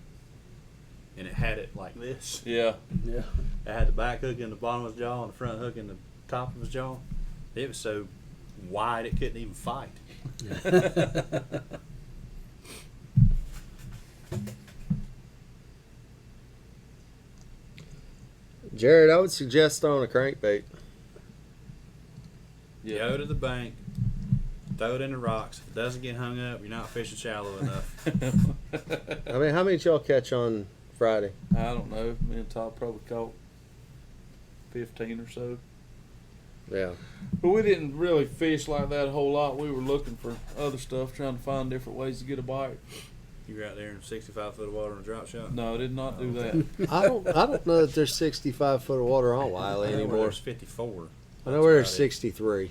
and it had it like this. Yeah. Yeah. It had the back hook in the bottom of his jaw and the front hook in the top of his jaw. It was so wide it couldn't even fight. Jared, I would suggest throwing a crankbait. Go to the bank, throw it in the rocks. If it doesn't get hung up, you're not fishing shallow enough. I mean, how many did y'all catch on Friday? I don't know. Me and Todd probably caught 15 or so. Yeah. But we didn't really fish like that a whole lot. We were looking for other stuff, trying to find different ways to get a bite. You were out there in 65 foot of water on a drop shot. No, I did not do that. I don't know that there's 65 foot of water on Wiley I know where anymore. there's 54. I know That's where about there's it. 63.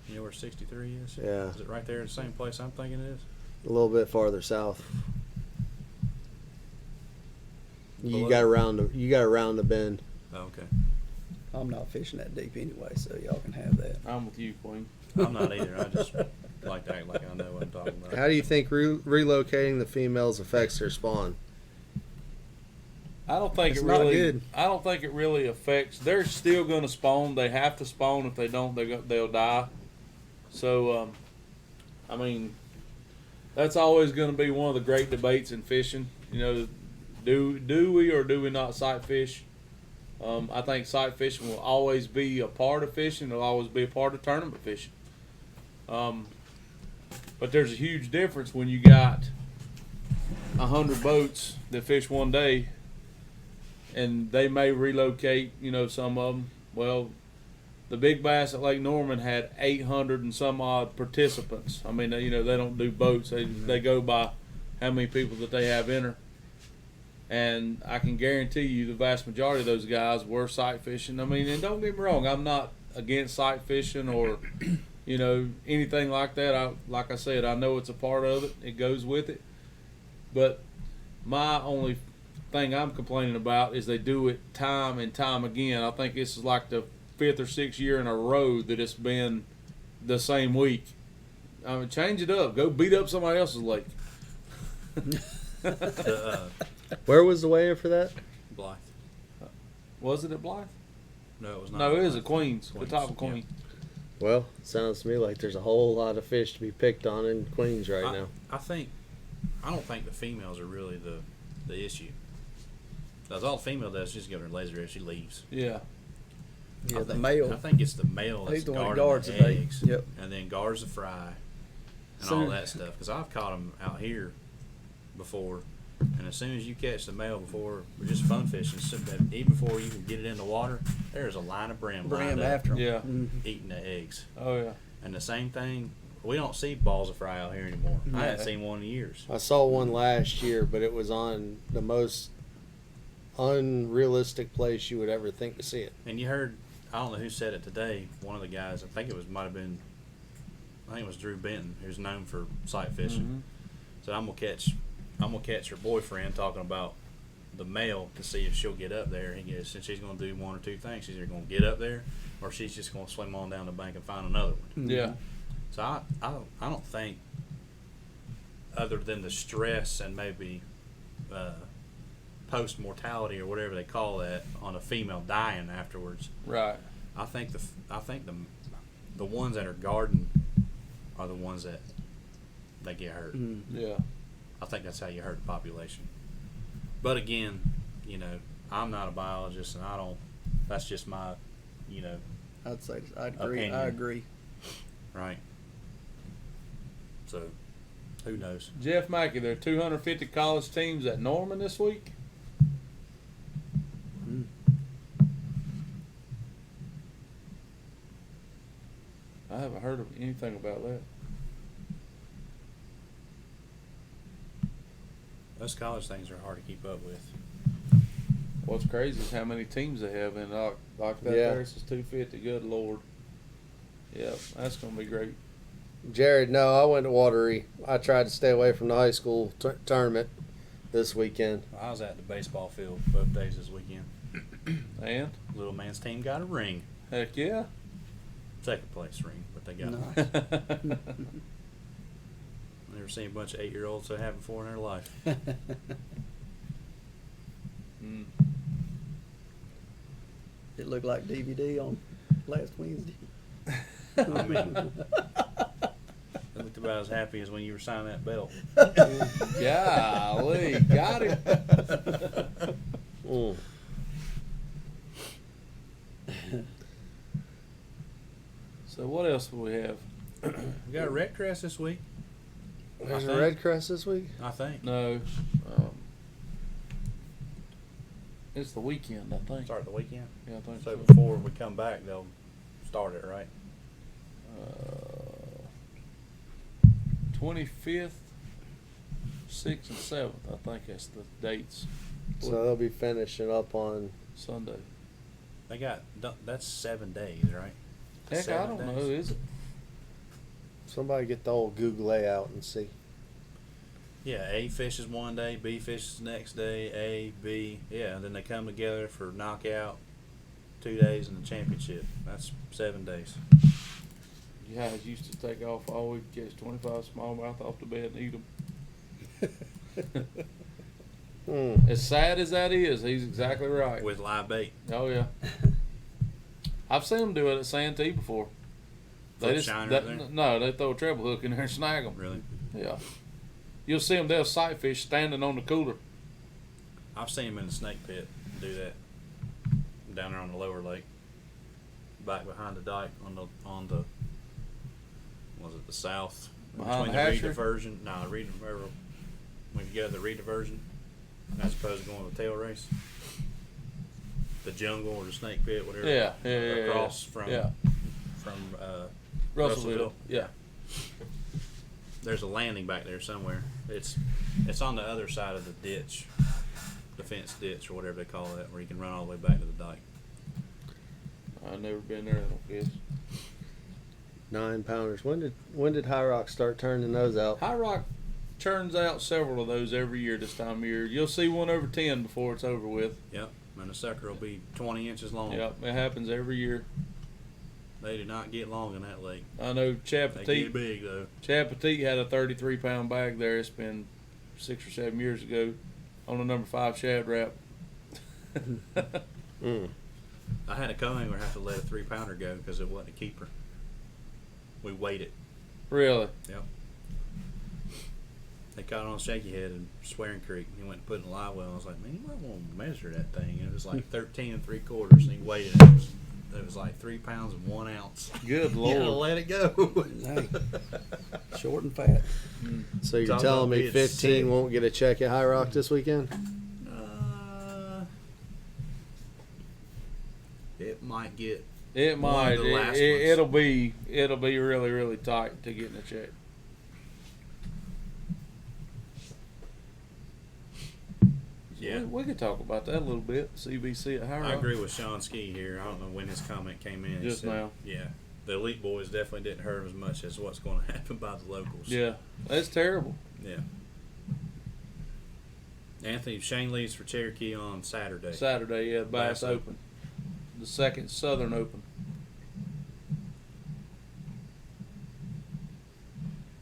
You know where 63 is? Yeah. Is it right there in the same place I'm thinking it is? A little bit farther south. You Below? got around the bend. Oh, okay. I'm not fishing that deep anyway, so y'all can have that. I'm with you, Queen. I'm not either. I just like to act like I know what I'm talking about. How do you think relocating the females affects their spawn? I don't think It's it not really. good. I don't think it really affects. They're still going to spawn. They have to spawn. If they don't, they'll die. So, I mean, that's always going to be one of the great debates in fishing. You know, do we or do we not sight fish? I think sight fishing will always be a part of fishing. It'll always be a part of tournament fishing. But there's a huge difference when you got 100 boats that fish one day, and they may relocate. You know, some of them. Well, the big bass at Lake Norman had 800 and some odd participants. I mean, you know, they don't do boats. They go by how many people that they have enter. And I can guarantee you the vast majority of those guys were sight fishing. I mean, and don't get me wrong, I'm not against sight fishing or, you know, anything like that. Like I said, I know it's a part of it. It goes with it. But my only thing I'm complaining about is they do it time and time again. I think this is like the 5th or 6th year in a row that it's been the same week. I mean, change it up. Go beat up somebody else's lake. Where was the weigh-in for that? Blythe. Was it at Blythe? No, it was not. No, it is at Blythe. Queens. The top of yeah. Queen. Well, sounds to me like there's a whole lot of fish to be picked on in Queens right now. I don't think the females are really the issue. Because all the female does is just give her a laser if she leaves. Yeah. Yeah, I the think- male. I think it's the male that's He's the one that guarding guards the the bait. eggs. Yep. And then guards the fry and So- all that stuff. Because I've caught them out here before. And as soon as you catch the male before, we're just fun fishing, so that even before you can get it in the water, there's a line of brim lined Brim up after 'em. Yeah. Mhm. eating the eggs. Oh, yeah. And the same thing, we don't see balls of fry out here anymore. I haven't seen one in years. I saw one last year, but it was on the most unrealistic place you would ever think to see it. And you heard, I don't know who said it today, one of the guys, I think it was Drew Benton, who's known for sight fishing. So I'm gonna catch her boyfriend talking about the male to see if she'll get up there. He goes, since she's gonna do one or two things, she's either gonna get up there or she's just gonna swim on down the bank and find another one. Yeah. So I don't think, other than the stress and maybe post mortality or whatever they call that on a female dying afterwards, Right. I think the ones that are guarding are the ones that get hurt. Yeah. I think that's how you hurt the population. But again, you know, I'm not a biologist, and that's just my, you know, I'd say I agree. Opinion. I agree. right. So, who knows? Jeff Mackey, there are 250 college teams at Norman this week. I haven't heard of anything about that. Those college things are hard to keep up with. What's crazy is how many teams they have in like that. Yeah. Paris is 250. Good Lord. Yep, that's gonna be great. Jared, no, I went to Watery. I tried to stay away from the high school tournament this weekend. I was at the baseball field both days this weekend. And Little man's team got a ring. heck yeah. Second place ring, but they got Nice. one. Never seen a bunch of 8-year-olds that have before in their life. Mm. It looked like DVD on last Wednesday. I mean, I looked about as happy as when you were signing that belt. Golly, got him. Mm. So what else do we have? We got a red crest this week, There's a think- Red Crest this week? I think. No. It's the weekend, I think. Start the weekend. Yeah, I think So so. before we come back, they'll start it, right? 25th, 6th, and 7th. I think that's the dates. So they'll be finishing up on. Sunday. They got, that's 7 days, right? Heck, I 7 don't know. days. Is it? Somebody get the old Google layout and see. Yeah, A fishes one day, B fishes the next day, A, B. Yeah, and then they come together for knockout 2 days in the championship. That's 7 days. You guys used to take off all week, catch 25 smallmouth off the bed and eat them. Mm. As sad as that is, he's exactly right. With live bait. Oh yeah. I've seen them do it at Santee before. Flip shiner in there? No, they throw a treble hook in there and snag them. Really? Yeah. You'll see them. They'll sight fish standing on the cooler. I've seen them in the snake pit do that down there on the lower lake, back behind the dike on the was it the south Behind between the the hatchery? re-diversion? No, when you go to the re-diversion as opposed to going to the tail race, the jungle or the snake pit, whatever. Yeah. Across yeah. from Russellville. Yeah. There's a landing back there somewhere. It's on the other side of the ditch, the fence ditch or whatever they call it, where you can run all the way back to the dike. I've never been there. I don't guess. 9-pounders. When did High Rock start turning those out? High Rock churns out several of those every year this time of year. You'll see one over 10 before it's over with. Yep, and the sucker will be 20 inches long. Yep, it happens every year. They do not get long in that lake. I know They Chad get big though. Petit had a 33-pound bag there. It's been 6 or 7 years ago on a number 5 shad wrap. Mm. I had a co-angler have to let a 3-pounder go because it wasn't a keeper. We weighed it. Really? Yep. They caught it on Shaky Head in Swearing Creek. He went and put it in a live well. I was like, man, you might want to measure that thing. And it was like 13 3/4, and he weighed it. It was like 3 pounds and 1 ounce. Good You gotta Lord. let it go. Hey, short and fat. So you're Talking telling about me being 15 sick. won't get a check at High Rock this weekend? It might get. It One of might. the last It'll be really, really tight to get in the check. Yeah. We could talk about that a little bit. CBC at High Rock. I agree with Sean Ski here. I don't know when his comment came in. He Just said, now. Yeah. The elite boys definitely didn't hurt him as much as what's going to happen by the locals. Yeah, that's terrible. Yeah. Anthony Shane leaves for Cherokee on Saturday. Saturday, yeah, Bass Bass Open. The second Southern Open.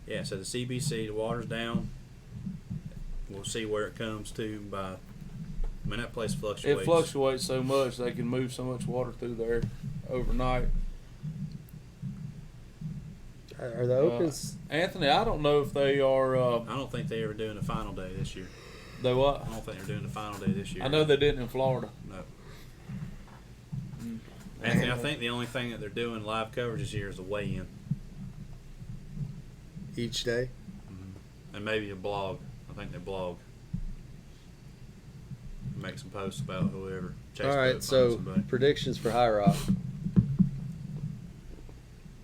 Yeah, so the CBC, the water's down. We'll see where it comes to by. I mean, that place fluctuates. It fluctuates so much they can move so much water through there overnight. Are the Opens? Anthony, I don't know if they are. I don't think they ever doing the final day this year. They what? I don't think they're doing the final day this year. I know they didn't in Florida. No. Anthony, I think the only thing that they're doing live coverage this year is the weigh-in. Each day? And maybe a blog. I think they blog. Make some posts about whoever. Chase All Boat right, finds so somebody. predictions for High Rock.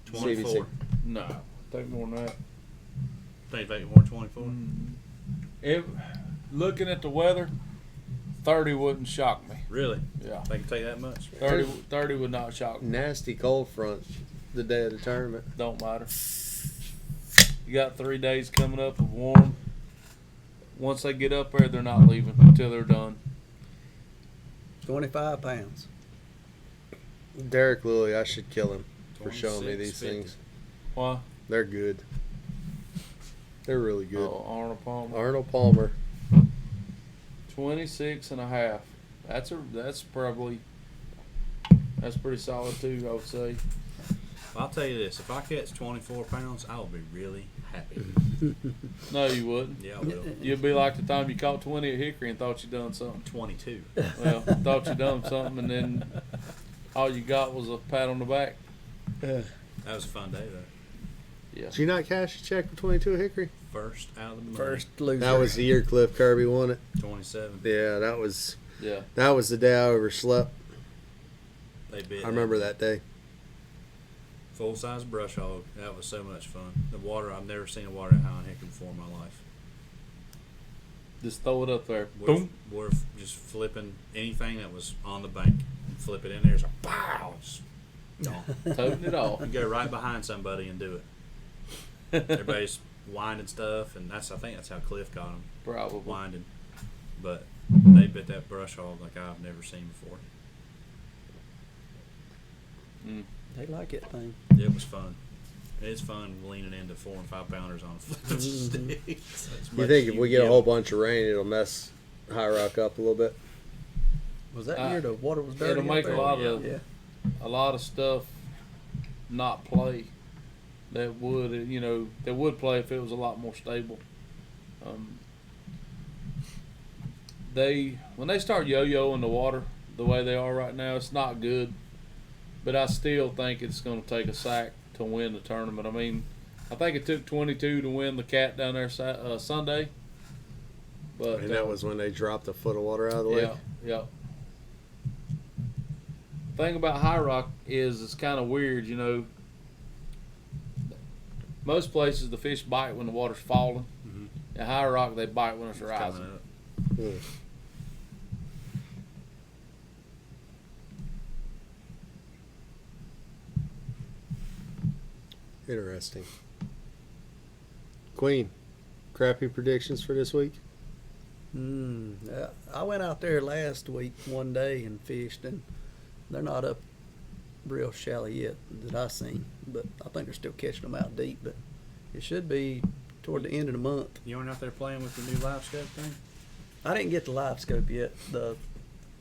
24. CBC. No, take more than that. Think they more 24. If looking at the weather, 30 wouldn't shock me. Really? Yeah, They can take that much? 30 would not shock me. Nasty cold front the day of the tournament. Don't matter. You got 3 days coming up of warm. Once they get up there, they're not leaving until they're done. 25 pounds. Derek Lilly, I should kill him for showing me 26.50. these things. Why? They're good. They're really good. Oh, Arnold Palmer. Arnold Palmer. 26 and a half. That's pretty solid too, I would say. I'll tell you this: if I catch 24 pounds, I will be really happy. No, you wouldn't. Yeah, I will. You'd be like the time you caught 20 at Hickory and thought you done something. 22. Well, thought you done something, and then all you got was a pat on the back. That was a fun day though. Yeah. Did you not cash a check for 22 at Hickory? First out of the money. First loser. That was the year Cliff Kirby won it. 27. Yeah, that was Yeah. the day I overslept. They bit. I remember that day. Full size brush hog. That was so much fun. The water, I've never seen a water that high on Hickory before in my life. Just throw it up there. We're, we're just flipping anything that was on the bank. Flip it in there. It's like, pow! Just gone. Toting it off. You go right behind somebody and do it. Everybody's winding stuff, and I think that's how Cliff got them. Probably. Winding. But they bit that brush hog like I've never seen before. Mm. They like it thing. It was fun. It's fun leaning into 4 and 5 pounders on a flipping stick. You think if we get a whole bunch of rain, it'll mess High Rock up a little bit? Was that near the water was dirty? It'll make up a there? lot of Yeah. a lot of stuff not play that would play if it was a lot more stable. When they start yo-yoing the water the way they are right now, it's not good. But I still think it's going to take a sack to win the tournament. I mean, I think it took 22 to win the Cat down there Sunday. But And that was when they dropped a foot of water out of the lake. yeah. Thing about High Rock is it's kind of weird, you know. Most places the fish bite when the water's falling. Mhm. At High Rock they bite when it's Coming rising. up. Hmm. Interesting. Queen, crappie predictions for this week? I went out there last week one day and fished, and they're not up real shallow yet that I seen, but I think they're still catching them out deep. But it should be toward the end of the month. You weren't out there playing with the new live scope thing? I didn't get the live scope yet,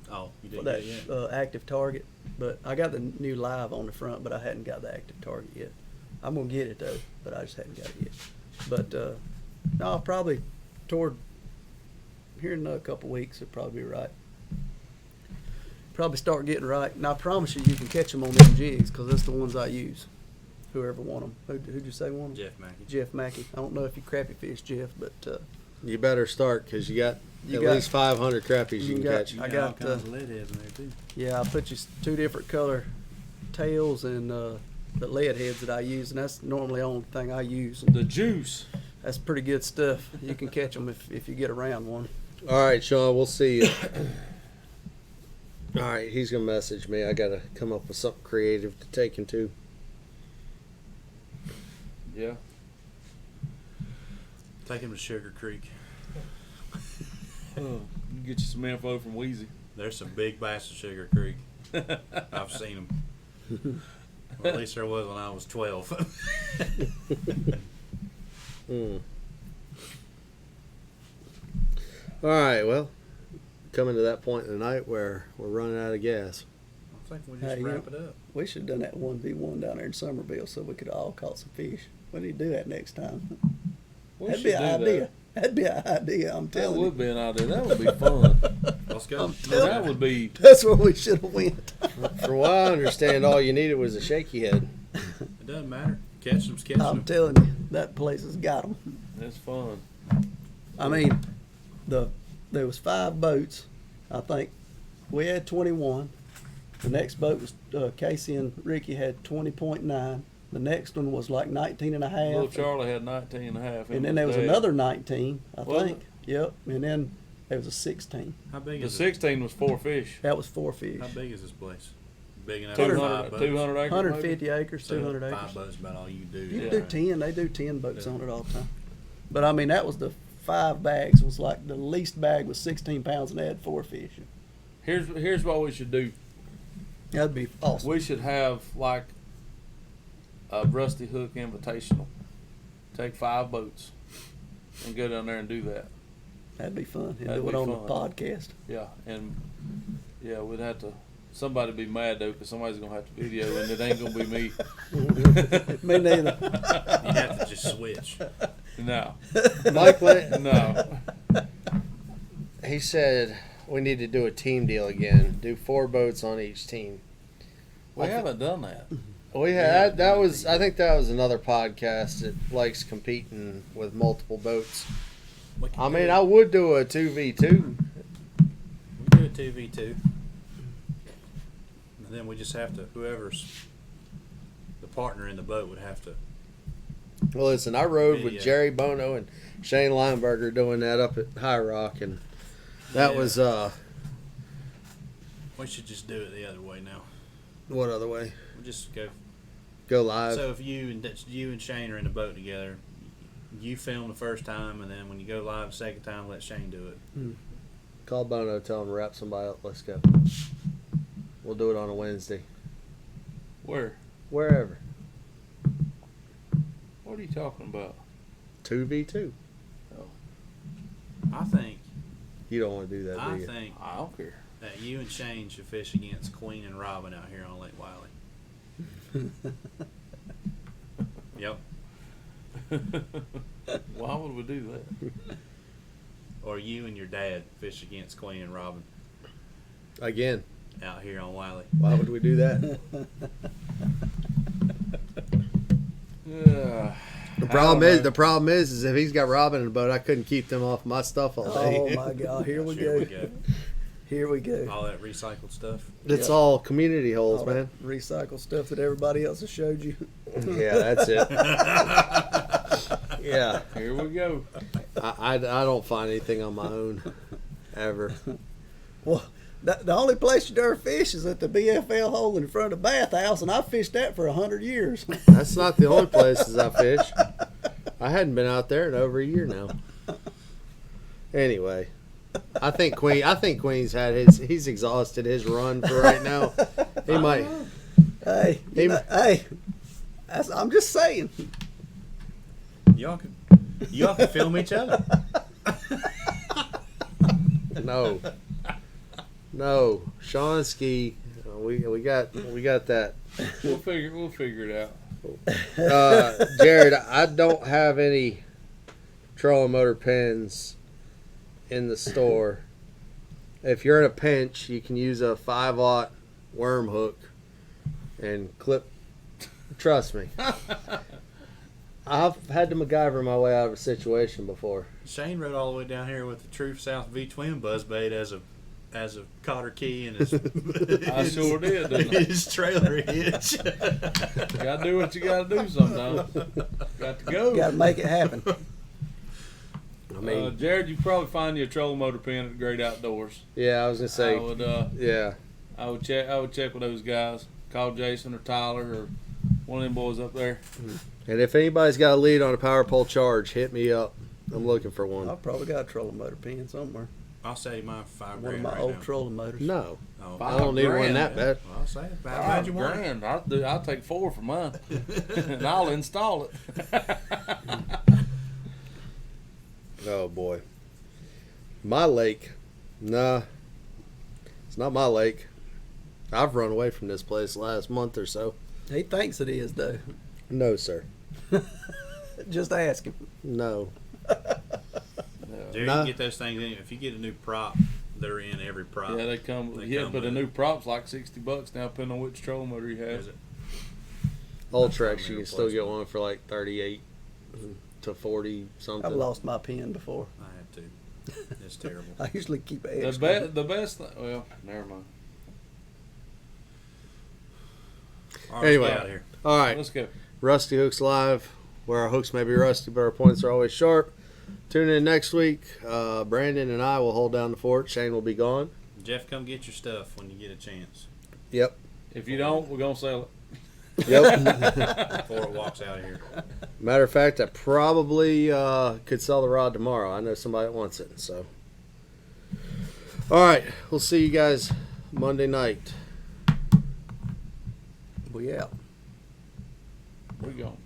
Oh, you for didn't that get it yet? active target, but I got the new live on the front, but I hadn't got the active target yet. I'm gonna get it though, but I just hadn't got it yet. But no, probably toward here in another couple weeks it'll probably be right. Probably start getting right, and I promise you can catch them on them jigs because that's the ones I use. Whoever won them, who'd you say won them? Jeff Mackey. Jeff Mackey. I don't know if you crappie fish Jeff, but You better start because you got You at got- least 500 crappies you can got- catch. You I got all got, kinds of lead heads in there too. yeah, I put you 2 different color tails and the lead heads that I use, and that's normally the only thing I use. And The juice. that's pretty good stuff. You can catch them if you get around one. All right, Sean, we'll see you. All right, he's going to message me. I got to come up with something creative to take him to. Yeah. Take him to Sugar Creek. You can get you some info from Wheezy. There's some big bass in Sugar Creek. I've seen them. Or at least there was when I was 12. Hmm. All right, well, coming to that point in the night where we're running out of gas. I think we'll just Hey, wrap it up. We should have done that 1v1 down there in Somerville so we could all caught some fish. We need to do that next time. We That'd should be an do idea. that. That'd be an idea, I'm That telling would you. be an idea. That would be fun. Let's go. That would be. That's where we should have went. From what I understand, all you needed was a shaky head. It doesn't matter. Catch them's catching I'm them. telling you, that place has got them. That's fun. I mean, there was 5 boats. I think we had 21. The next boat was Casey and Ricky had 20.9. The next one was like 19 and a Little half. Charlie had 19 and a half. And then there was another 19, I Was think. Yep. And then there was a 16. How big The is it? 16 was 4 fish. That was 4 fish. How big is this place? Big enough for 200 5 boats? 200 acres. 150 acres, So 200 5 acres. boats is about all you do. You Yeah. can do 10. They do 10 boats Yeah. on it all the time. But I mean, that was the 5 bags. Was like the least bag was 16 pounds, and they had 4 fish. Here's what we should do. That'd be awesome. We should have like a Rusty Hook Invitational. Take 5 boats and go down there and do that. That'd be fun. And That'd do it be on fun. the podcast. Yeah, and yeah, we'd have to. Somebody be mad though, because somebody's gonna have to video, and it ain't gonna be me. Me neither. You have to just switch. No, Mike, let- no. he said we need to do a team deal again. Do 4 boats on each team. We haven't done that. We had that was I think that was another podcast that likes competing with multiple boats. We can I do mean, it. I would do a 2v2. We do a 2v2. And then we just have to, whoever's the partner in the boat would have to. Well, listen, I rode with Video. Jerry Bono and Shane Lineberger doing that up at High Rock, and that Yeah. was We should just do it the other way now. what other way? We'll just go. Go live. So if you and Shane are in the boat together, you film the first time, and then when you go live the second time, let Shane do it. Call Bono, tell him to wrap somebody up. Let's go. We'll do it on a Wednesday. Where? Wherever. What are you talking about? 2v2. I think. You don't want to do that, do I you? think I don't care. that you and Shane should fish against Queen and Robin out here on Lake Wiley. Yep. Why would we do that? Or you and your dad fish against Queen and Robin Again, out here on Wiley. why would we do that? The problem is if he's got Robin in the boat, I couldn't keep them off my stuff all day. Oh my God! Here we Here go. we go. Here we go. All that recycled stuff. It's Yeah. all community holes, All man. that recycled stuff that everybody else has showed you. Yeah, that's it. Yeah, Here we go. I don't find anything on my own ever. Well, the only place you dare fish is at the BFL hole in front of the bathhouse, and I've fished that for 100 years. That's not the only places I fish. I hadn't been out there in over a year now. Anyway, I think Queen's he's exhausted his run for right now. He might. Hey, I'm just saying. Y'all can film each other. No, Sean Ski. We got that. We'll figure it out. Jared, I don't have any trolling motor pins in the store. If you're in a pinch, you can use a 5/0 worm hook and clip. Trust me, I've had to MacGyver my way out of a situation before. Shane rode all the way down here with the Truth South V twin buzzbait as a cotter key and his I sure did, didn't I? his trailer hitch. Gotta do what you gotta do sometimes. Got to go. Got to make it happen. I mean, Jared, you probably find you a trolling motor pin at the Great Outdoors. yeah, I was gonna say, yeah. I would check with those guys. Call Jason or Tyler or one of them boys up there. And if anybody's got a lead on a power pole charge, hit me up. I'm looking for one. I've probably got a trolling motor pin somewhere. I'll say mine for $5 One of grand my right old now. trolling motors. No, Oh, I don't need one $5 that bad. Well, I'll say it. I'm glad $5 you want it. grand. I'll take 4 for mine, and I'll install it. Oh boy. My lake. Nah. It's not my lake. I've run away from this place the last month or so. He thinks it is, though. No, sir. Just ask him. No. Jerry, you Nah. can get those things in. If you get a new prop, they're in every prop. Yeah, they come. They Yeah, come but a with new it. prop's like $60 now, depending on which trolling motor you have. Is it? Old That's Trex, probably you a can still get replacement. one for like 38 to 40 something. I've lost my pin before. I have to. It's terrible. I usually keep it The, extra. the best thing. Well, never mind. All right, Anyway. let's get out of here. All right. Let's go. Rusty Hooks Live, where our hooks may be rusty, but our points are always sharp. Tune in next week. Brandon and I will hold down the fort. Shane will be gone. Jeff, come get your stuff when you get a chance Yep. If you don't, we're gonna sell it. Yep. before it walks out of here. Matter of fact, I probably could sell the rod tomorrow. I know somebody that wants it. So, All right, we'll see you guys Monday night. We out. We gone.